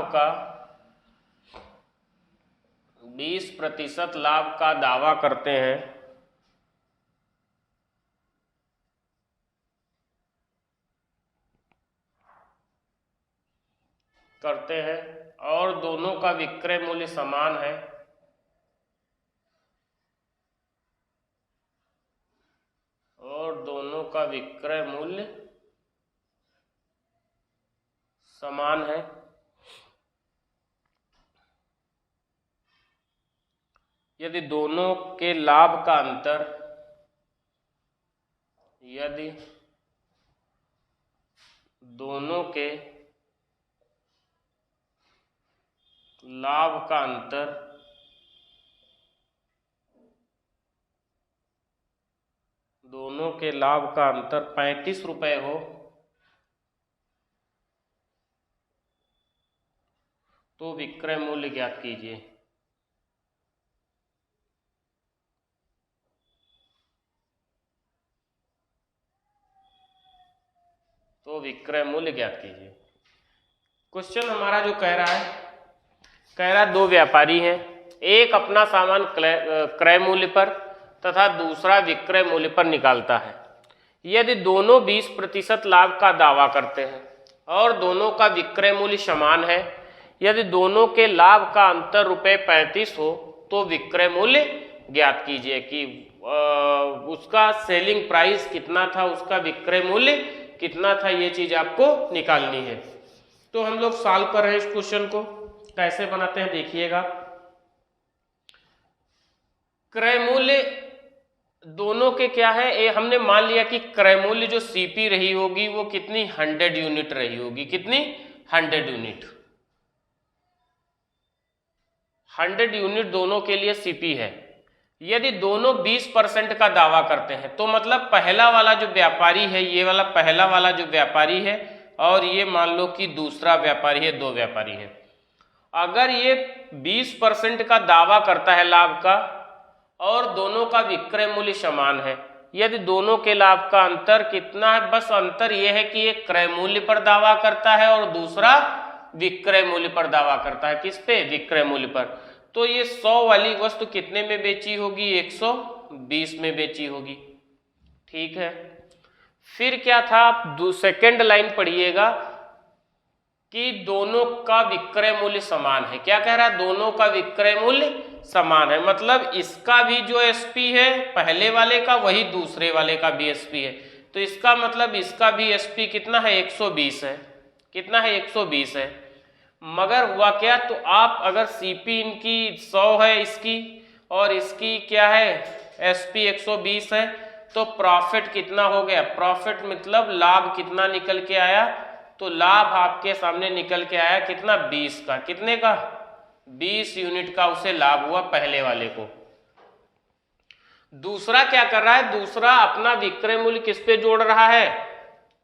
का दावा करते हैं और दोनों का विक्रय मूल्य समान है, यदि दोनों के लाभ का अंतर दोनों के लाभ का अंतर 35 रुपए हो तो विक्रय मूल्य ज्ञात कीजिए। क्वेश्चन हमारा जो कह रहा है दो व्यापारी हैं, एक अपना सामान क्रय मूल्य पर तथा दूसरा विक्रय मूल्य पर निकालता है। यदि दोनों 20% लाभ का दावा करते हैं और दोनों का विक्रय मूल्य समान है, यदि दोनों के लाभ का अंतर ₹35 हो तो विक्रय मूल्य ज्ञात कीजिए कि उसका सेलिंग प्राइस कितना था, उसका विक्रय मूल्य कितना था, ये चीज आपको निकालनी है। तो हम लोग सॉल्व कर रहे हैं इस क्वेश्चन को, कैसे बनाते हैं देखिएगा। क्रय मूल्य दोनों के क्या है, हमने मान लिया कि क्रय मूल्य जो सीपी रही होगी वो कितनी 100 यूनिट रही होगी, कितनी 100 यूनिट। 100 यूनिट दोनों के लिए सीपी है। यदि दोनों 20% का दावा करते हैं तो मतलब पहला वाला जो व्यापारी है, ये वाला पहला वाला जो व्यापारी है और ये मान लो कि दूसरा व्यापारी है, दो व्यापारी है। अगर ये 20% का दावा करता है लाभ का और दोनों का विक्रय मूल्य समान है, यदि दोनों के लाभ का अंतर कितना है, बस अंतर यह है कि एक क्रय मूल्य पर दावा करता है और दूसरा विक्रय मूल्य पर दावा करता है। किस पे? विक्रय मूल्य पर। तो ये 100 वाली वस्तु कितने में बेची होगी? 120 में बेची होगी। ठीक है, फिर क्या था, आप सेकेंड लाइन पढ़िएगा कि दोनों का विक्रय मूल्य समान है। क्या कह रहा है? दोनों का विक्रय मूल्य समान है, मतलब इसका भी जो एसपी है पहले वाले का, वही दूसरे वाले का भी एसपी है। तो इसका मतलब इसका भी एसपी कितना है? 120 है। कितना है? 120 है। मगर हुआ क्या, तो आप अगर सीपी इनकी 100 है इसकी और इसकी क्या है, एसपी 120 है, तो प्रॉफिट कितना हो गया? प्रॉफिट मतलब लाभ कितना निकल के आया? तो लाभ आपके सामने निकल के आया कितना? 20 का। कितने का? 20 यूनिट का उसे लाभ हुआ पहले वाले को। दूसरा क्या कर रहा है, दूसरा अपना विक्रय मूल्य किस पे जोड़ रहा है,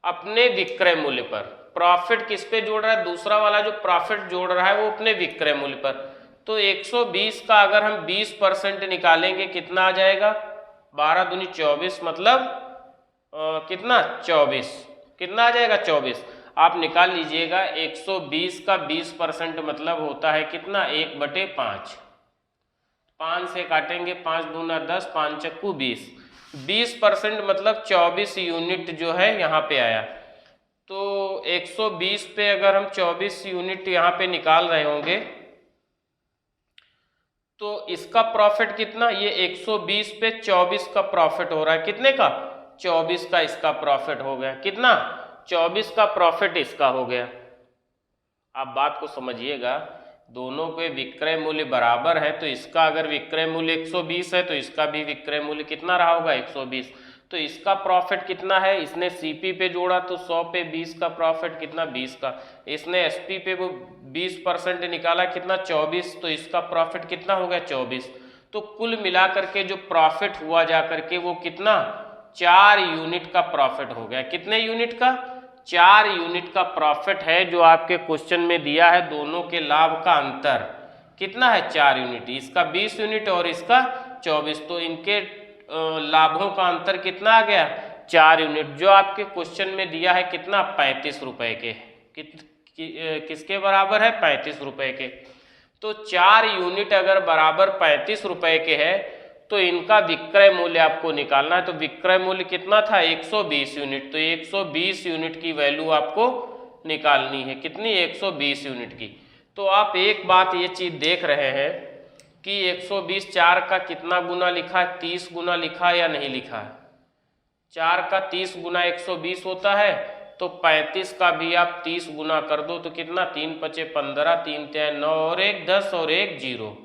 अपने विक्रय मूल्य पर। प्रॉफिट किस पे जोड़ रहा है, दूसरा वाला जो प्रॉफिट जोड़ रहा है वो अपने विक्रय मूल्य पर। तो 120 का अगर हम 20% निकालेंगे कितना आ जाएगा, 12 दूनी 24, मतलब कितना 24, कितना आ जाएगा 24। आप निकाल लीजिएगा 120 का 20% मतलब होता है कितना, 1/5। 5 से काटेंगे, 5 दूना 10, 5 चक्कू 20, 20% मतलब 24 यूनिट जो है यहाँ पे आया। तो 120 पे अगर हम 24 यूनिट यहाँ पे निकाल रहे होंगे तो इसका प्रॉफिट कितना, ये 120 पे 24 का प्रॉफिट हो रहा है, कितने का, 24 का इसका प्रॉफिट हो गया, कितना, 24 का प्रॉफिट इसका हो गया। आप बात को समझिएगा, दोनों के विक्रय मूल्य बराबर है, तो इसका अगर विक्रय मूल्य 120 है तो इसका भी विक्रय मूल्य कितना रहा होगा, 120। तो इसका प्रॉफिट कितना है, इसने सीपी पे जोड़ा तो 100 पे 20 का प्रॉफिट कितना, 20 का। इसने एसपी पे वो 20% निकाला कितना, 24, तो इसका प्रॉफिट कितना हो गया, 24। तो कुल मिलाकर के जो प्रॉफिट हुआ जा करके वो कितना, 4 यूनिट का प्रॉफिट हो गया। कितने यूनिट का, 4 यूनिट का प्रॉफिट है जो आपके क्वेश्चन में दिया है। दोनों के लाभ का अंतर कितना है, 4 यूनिट, इसका 20 यूनिट और इसका 24, तो इनके लाभों का अंतर कितना आ गया, 4 यूनिट, जो आपके क्वेश्चन में दिया है कितना, 35 रुपए के। किसके बराबर है, 35 रुपए के। तो 4 यूनिट अगर बराबर 35 रुपए के है तो इनका विक्रय मूल्य आपको निकालना है। तो विक्रय मूल्य कितना था, 120 यूनिट, तो 120 यूनिट की वैल्यू आपको निकालनी है, कितनी, 120 यूनिट की। तो आप एक बात ये चीज देख रहे हैं कि 120 4 का कितना गुना लिखा है, 30 गुना लिखा है या नहीं लिखा है। 4 का 30 गुना 120 होता है, तो 35 का भी आप 30 गुना कर दो तो कितना, 3 पचे 15, 3 तिहाई 9 और 1 10 और 1 0,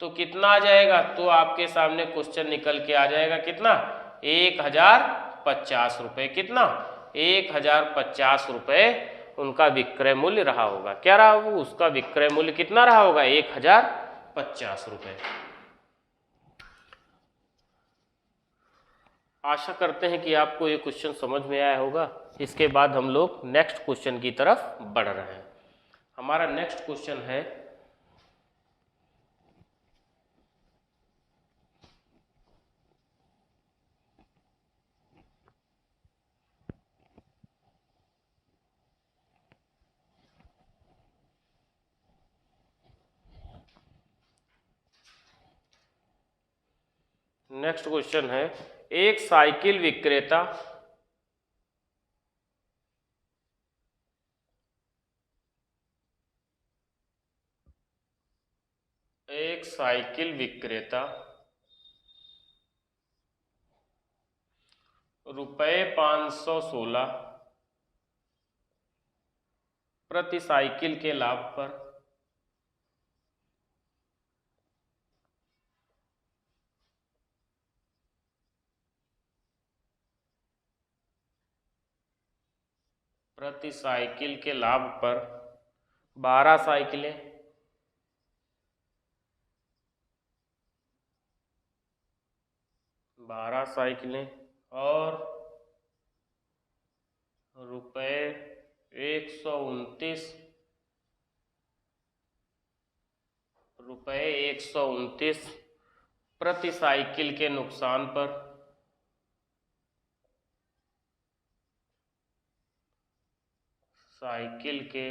तो कितना आ जाएगा, तो आपके सामने क्वेश्चन निकल के आ जाएगा कितना, 1050 रुपये, कितना, 1050 रुपये उनका विक्रय मूल्य रहा होगा। क्या रहा होगा, उसका विक्रय मूल्य कितना रहा होगा, 1050 रुपये। आशा करते हैं कि आपको ये क्वेश्चन समझ में आया होगा। इसके बाद हम लोग नेक्स्ट क्वेश्चन की तरफ बढ़ रहे हैं। हमारा नेक्स्ट क्वेश्चन है एक साइकिल विक्रेता रुपये 516 प्रति साइकिल के लाभ पर प्रति साइकिल के लाभ पर 12 साइकिलें और रुपये 129 प्रति साइकिल के नुकसान पर साइकिल के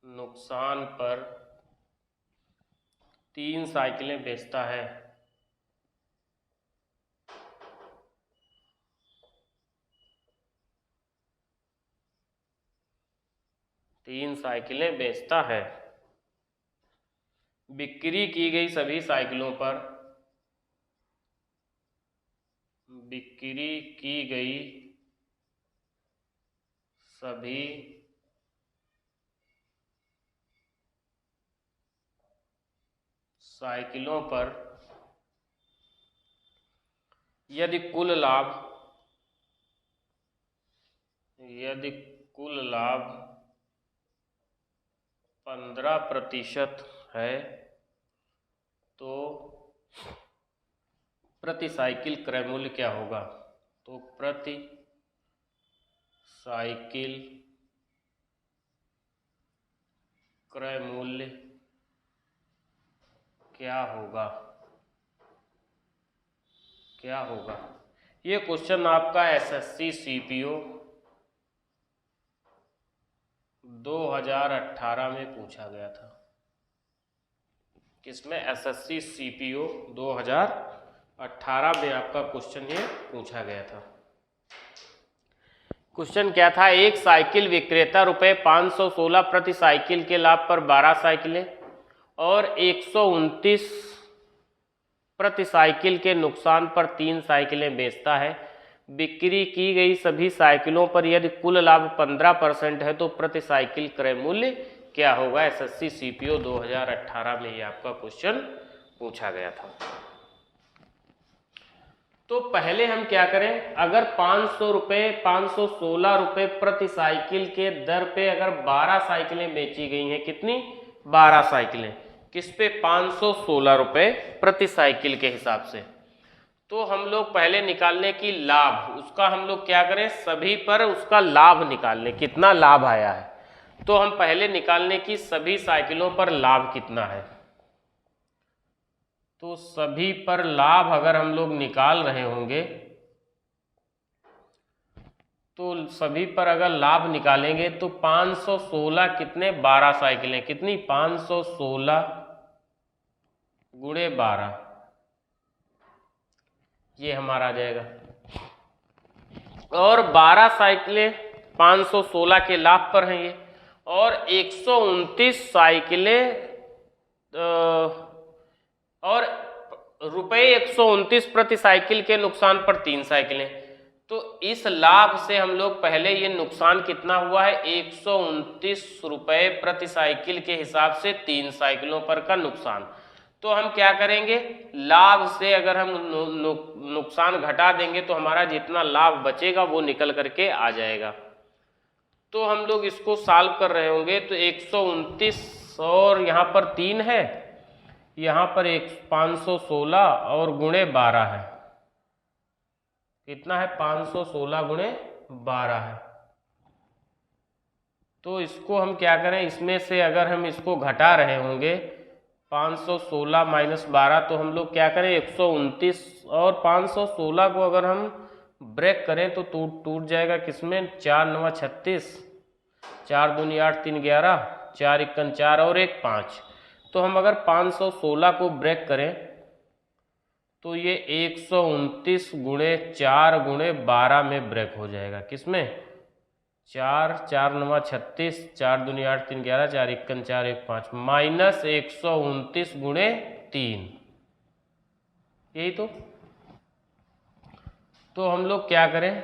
नुकसान पर 3 साइकिलें बेचता है। 3 साइकिलें बेचता है। बिक्री की गई सभी साइकिलों पर यदि कुल लाभ 15% है तो प्रति साइकिल क्रय मूल्य क्या होगा? तो प्रति साइकिल क्रय मूल्य क्या होगा? क्या होगा? ये क्वेश्चन आपका एसएससी सीपीओ 2018 में पूछा गया था। किसमें? एसएससी सीपीओ 2018 में आपका क्वेश्चन ये पूछा गया था। क्वेश्चन क्या था? एक साइकिल विक्रेता रुपये 516 प्रति साइकिल के लाभ पर 12 साइकिलें और 129 प्रति साइकिल के नुकसान पर 3 साइकिलें बेचता है। बिक्री की गई सभी साइकिलों पर यदि कुल लाभ 15% है तो प्रति साइकिल क्रय मूल्य क्या होगा? एसएससी सीपीओ 2018 में ये आपका क्वेश्चन पूछा गया था। तो पहले हम क्या करें, अगर 516 रुपये प्रति साइकिल के दर पे अगर 12 साइकिलें बेची गई हैं, कितनी? 12 साइकिलें। किस पे? 516 रुपये प्रति साइकिल के हिसाब से। तो हम लोग पहले निकालने की लाभ, उसका हम लोग क्या करें, सभी पर उसका लाभ निकाल लें, कितना लाभ आया है। तो हम पहले निकालने की सभी साइकिलों पर लाभ कितना है। तो सभी पर लाभ अगर हम लोग निकाल रहे होंगे तो सभी पर अगर लाभ निकालेंगे तो 516 कितने? 12 साइकिलें। कितनी? 516 गुणे 12, ये हमारा आ जाएगा। और 12 साइकिलें 516 के लाभ पर हैं ये, और 129 साइकिलें और रुपये 129 प्रति साइकिल के नुकसान पर 3 साइकिलें। तो इस लाभ से हम लोग पहले ये नुकसान कितना हुआ है? 129 रुपये प्रति साइकिल के हिसाब से 3 साइकिलों पर का नुकसान। तो हम क्या करेंगे, लाभ से अगर हम नुकसान घटा देंगे तो हमारा जितना लाभ बचेगा वो निकल करके आ जाएगा। तो हम लोग इसको सॉल्व कर रहे होंगे तो 129 और यहाँ पर 3 है, यहाँ पर 516 और गुणे 12 है। कितना है? 516 गुणे 12 है। तो इसको हम क्या करें, इसमें से अगर हम इसको घटा रहे होंगे 516 माइनस 12, तो हम लोग क्या करें 129 और 516 को अगर हम ब्रेक करें तो टूट जाएगा किसमें? 4 9 36, 4 दूनी 8 3 11, 4 1 4 और 1 5। तो हम अगर 516 को ब्रेक करें तो ये 129 गुणे 4 गुणे 12 में ब्रेक हो जाएगा। किसमें? 4 4 9 36, 4 दूनी 8 3 11, 4 1 4 1 5 माइनस 129 गुणे 3, यही तो हम लोग क्या करें,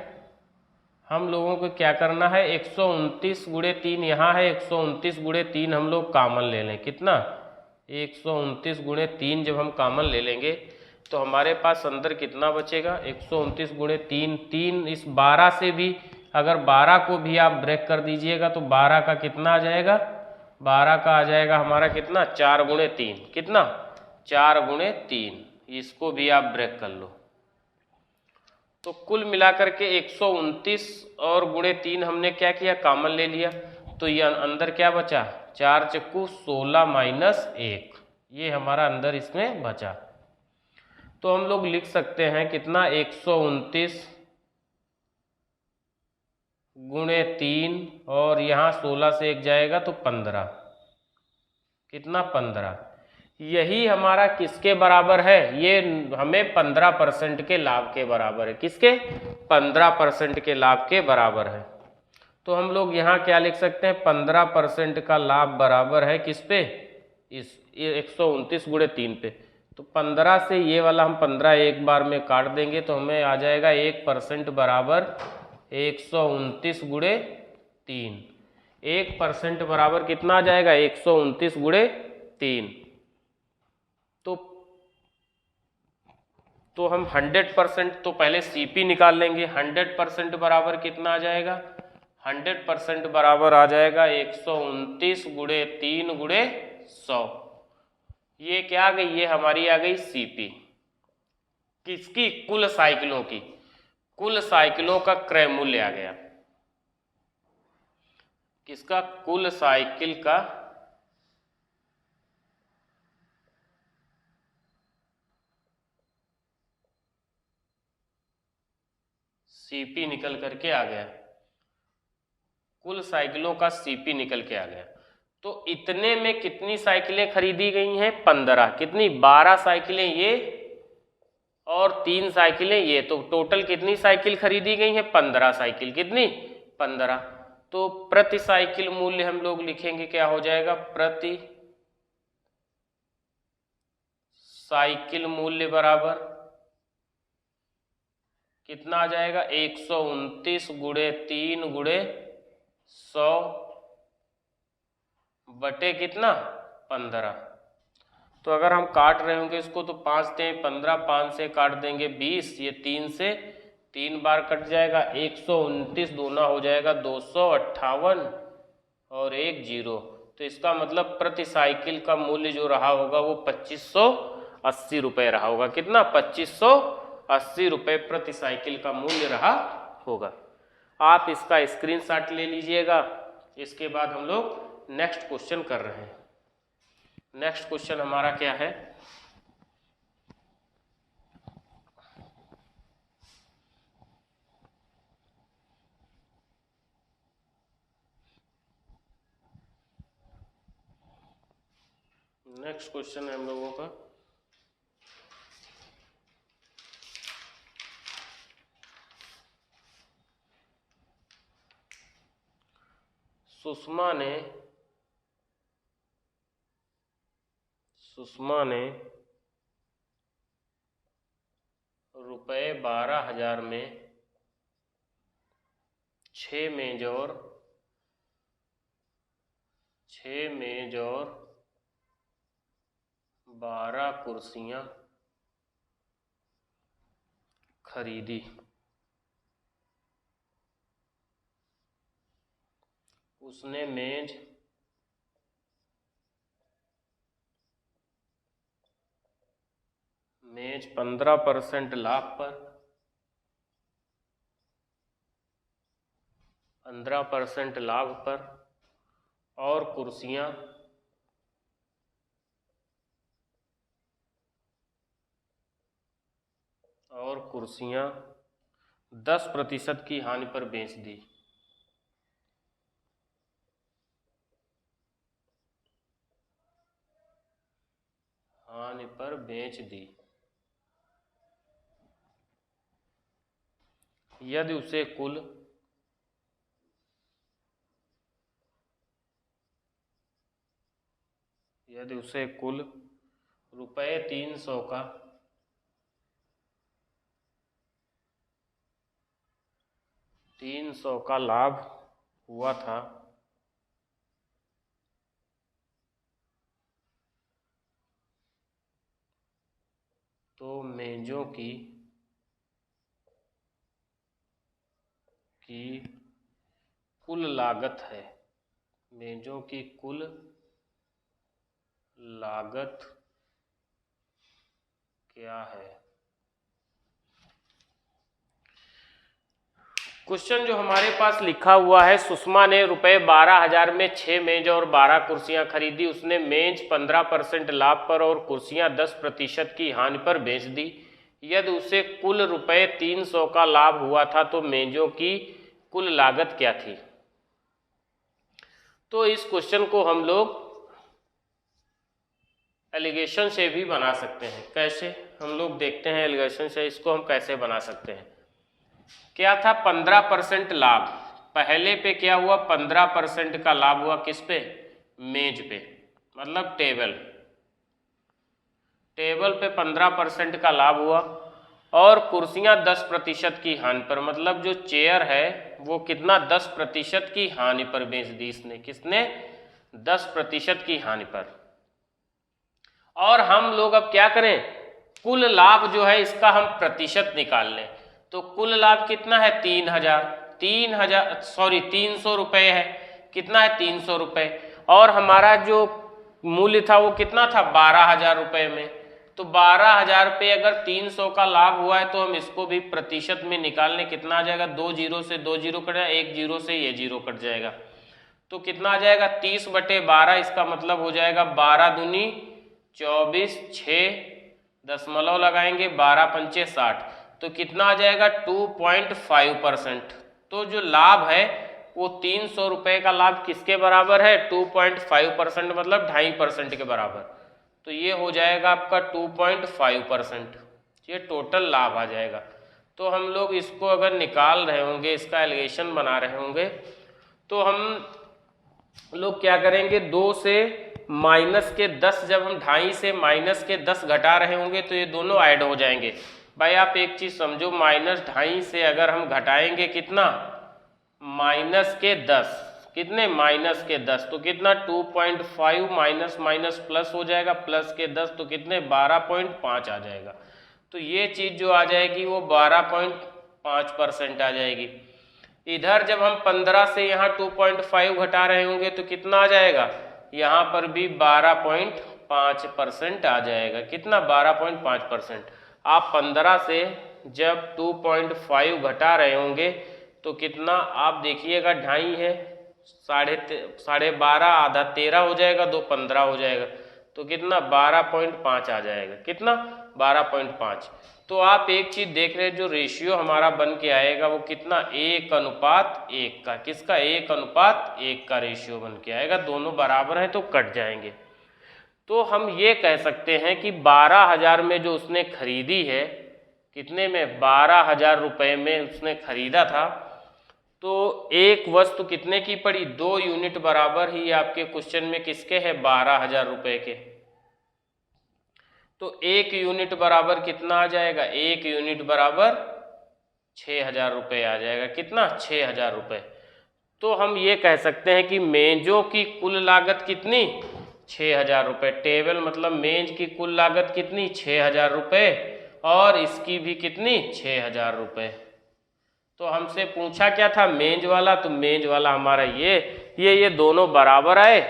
हम लोगों को क्या करना है, 129 गुणे 3 यहाँ है, 129 गुणे 3 हम लोग कॉमन ले लें। कितना? 129 गुणे 3 जब हम कॉमन ले लेंगे तो हमारे पास अंदर कितना बचेगा? 129 गुणे 3, 3 इस 12 से भी अगर 12 को भी आप ब्रेक कर दीजिएगा तो 12 का कितना आ जाएगा? 12 का आ जाएगा हमारा कितना? 4 गुणे 3। कितना? 4 गुणे 3। इसको भी आप ब्रेक कर लो तो कुल मिलाकर के 129 और गुणे 3 हमने क्या किया? कॉमन ले लिया। तो ये अंदर क्या बचा? 4 चक्कू 16 माइनस 1, ये हमारा अंदर इसमें बचा। तो हम लोग लिख सकते हैं कितना? 129 गुणे 3 और यहाँ 16 से 1 जाएगा तो 15। कितना? 15। यही हमारा किसके बराबर है? ये हमें 15% के लाभ के बराबर है। किसके? 15% के लाभ के बराबर है। तो हम लोग यहाँ क्या लिख सकते हैं? 15% का लाभ बराबर है किस पे? इस 129 गुणे 3 पे। तो 15 से ये वाला हम 15 एक बार में काट देंगे तो हमें आ जाएगा 1% बराबर 129 गुणे 3। 1% बराबर कितना आ जाएगा? 129 गुणे 3। तो हम 100% तो पहले सीपी निकाल लेंगे। 100% बराबर कितना आ जाएगा? 100% बराबर आ जाएगा 129 गुणे 3 गुणे 100। ये क्या आ गई, ये हमारी आ गई सीपी, किसकी, कुल साइकिलों की, कुल साइकिलों का क्रय मूल्य आ गया, किसका, कुल साइकिल का सीपी निकल करके आ गया, कुल साइकिलों का सीपी निकल के आ गया। तो इतने में कितनी साइकिलें खरीदी गई हैं, 15, कितनी, 12 साइकिलें ये और 3 साइकिलें ये, तो टोटल कितनी साइकिल खरीदी गई हैं, 15 साइकिल, कितनी, 15। तो प्रति साइकिल मूल्य हम लोग लिखेंगे, क्या हो जाएगा, प्रति साइकिल मूल्य बराबर कितना आ जाएगा, 129 गुणे 3 गुणे 100 बटे कितना, 15। तो अगर हम काट रहे होंगे इसको तो 5 से 15, 5 से काट देंगे 20, ये 3 से 3 बार कट जाएगा, 129 दूना हो जाएगा 258 और 1 0। तो इसका मतलब प्रति साइकिल का मूल्य जो रहा होगा वो 2580 रुपये रहा होगा, कितना, 2580 रुपये प्रति साइकिल का मूल्य रहा होगा। आप इसका स्क्रीनशॉट ले लीजिएगा। इसके बाद हम लोग नेक्स्ट क्वेश्चन कर रहे हैं। नेक्स्ट क्वेश्चन हमारा क्या है, नेक्स्ट क्वेश्चन है हम लोगों का सुषमा ने रुपये 12,000 में 6 मेज और 12 कुर्सियां खरीदी। उसने मेज 15% लाभ पर 15% लाभ पर और कुर्सियां 10% की हानि पर बेच दी। हानि पर बेच दी। यदि उसे कुल रुपये 300 का लाभ हुआ था तो मेजों की कुल लागत है, मेजों की कुल लागत क्या है। क्वेश्चन जो हमारे पास लिखा हुआ है, सुषमा ने रुपये 12,000 में 6 मेज और 12 कुर्सियां खरीदी। उसने मेज 15% लाभ पर और कुर्सियां 10% की हानि पर बेच दी। यदि उसे कुल रुपये 300 का लाभ हुआ था तो मेजों की कुल लागत क्या थी। तो इस क्वेश्चन को हम लोग एलिगेशन से भी बना सकते हैं। कैसे, हम लोग देखते हैं एलिगेशन से इसको हम कैसे बना सकते हैं। क्या था, 15% लाभ। पहले पे क्या हुआ, 15% का लाभ हुआ, किस पे, मेज पे, मतलब टेबल पे 15% का लाभ हुआ और कुर्सियां 10% की हानि पर, मतलब जो चेयर है वो कितना, 10% की हानि पर बेच दी इसने। किसने, 10% की हानि पर। और हम लोग अब क्या करें, कुल लाभ जो है इसका हम प्रतिशत निकाल लें। तो कुल लाभ कितना है, 3,000। 300 रुपये है। कितना है? 300 रुपये। और हमारा जो मूल्य था वो कितना था? 12,000 रुपये में। तो 12,000 रुपये अगर 300 का लाभ हुआ है तो हम इसको भी प्रतिशत में निकालने, कितना आ जाएगा? 2 जीरो से 2 जीरो कट जाएगा, 1 जीरो से ये जीरो कट जाएगा, तो कितना आ जाएगा? 30/12। इसका मतलब हो जाएगा 12 दूनी 24, 6 दशमलव लगाएंगे, 12 पंचे 60, तो कितना आ जाएगा? 2.5%। तो जो लाभ है वो 300 रुपये का लाभ किसके बराबर है? 2.5%, मतलब 2.5% के बराबर। तो ये हो जाएगा आपका 2.5%, ये टोटल लाभ आ जाएगा। तो हम लोग इसको अगर निकाल रहे होंगे, इसका एलिगेशन बना रहे होंगे, तो हम लोग क्या करेंगे? 2 से माइनस के 10, जब हम 2.5 से माइनस के 10 घटा रहे होंगे तो ये दोनों ऐड हो जाएंगे। भाई आप एक चीज समझो, -2.5 से अगर हम घटाएंगे कितना? माइनस के 10, कितने? माइनस के 10, तो कितना? 2.5 माइनस माइनस प्लस हो जाएगा, प्लस के 10 तो कितने? 12.5 आ जाएगा। तो ये चीज जो आ जाएगी वो 12.5% आ जाएगी। इधर जब हम 15 से यहाँ 2.5 घटा रहे होंगे तो कितना आ जाएगा? यहाँ पर भी 12.5% आ जाएगा। कितना? 12.5%। आप 15 से जब 2.5 घटा रहे होंगे तो कितना? आप देखिएगा 2.5 है, 12.5 आधा 13 हो जाएगा, 2 15 हो जाएगा, तो कितना? 12.5 आ जाएगा। कितना? 12.5। तो आप एक चीज देख रहे हैं, जो रेशियो हमारा बन के आएगा वो कितना? 1:1 का। किसका? 1:1 का रेशियो बन के आएगा। दोनों बराबर है तो कट जाएंगे। तो हम ये कह सकते हैं कि 12,000 में जो उसने खरीदी है, कितने में? 12,000 रुपये में उसने खरीदा था, तो एक वस्तु कितने की पड़ी? 2 यूनिट बराबर ही आपके क्वेश्चन में किसके है? 12,000 रुपये के। तो 1 यूनिट बराबर कितना आ जाएगा? 1 यूनिट बराबर 6,000 रुपये आ जाएगा। कितना? 6,000 रुपये। तो हम ये कह सकते हैं कि मेजों की कुल लागत कितनी? 6,000 रुपये। टेबल मतलब मेज की कुल लागत कितनी? 6,000 रुपये, और इसकी भी कितनी? 6,000 रुपये। तो हमसे पूछा क्या था? मेज वाला। तो मेज वाला हमारा ये दोनों बराबर आए,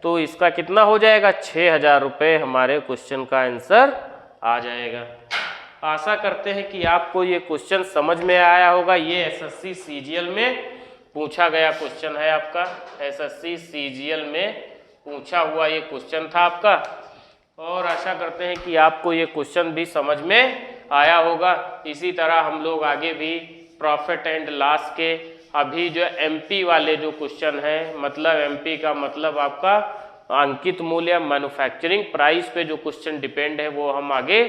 तो इसका कितना हो जाएगा? 6,000 रुपये हमारे क्वेश्चन का आंसर आ जाएगा। आशा करते हैं कि आपको ये क्वेश्चन समझ में आया होगा। ये एसएससी सीजीएल में पूछा गया क्वेश्चन है आपका। एसएससी सीजीएल में पूछा हुआ ये क्वेश्चन था आपका, और आशा करते हैं कि आपको ये क्वेश्चन भी समझ में आया होगा। इसी तरह हम लोग आगे भी प्रॉफिट एंड लॉस के, अभी जो एमपी वाले जो क्वेश्चन है, मतलब एमपी का मतलब आपका अंकित मूल्य, मैन्युफैक्चरिंग प्राइस पे जो क्वेश्चन डिपेंड है, वो हम आगे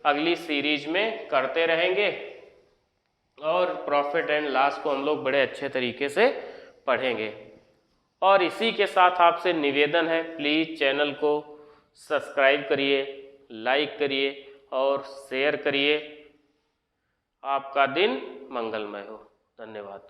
अगली सीरीज में करते रहेंगे, और प्रॉफिट एंड लॉस को हम लोग बड़े अच्छे तरीके से पढ़ेंगे। और इसी के साथ आपसे निवेदन है, प्लीज़ चैनल को सब्सक्राइब करिए, लाइक करिए और शेयर करिए। आपका दिन मंगलमय हो। धन्यवाद।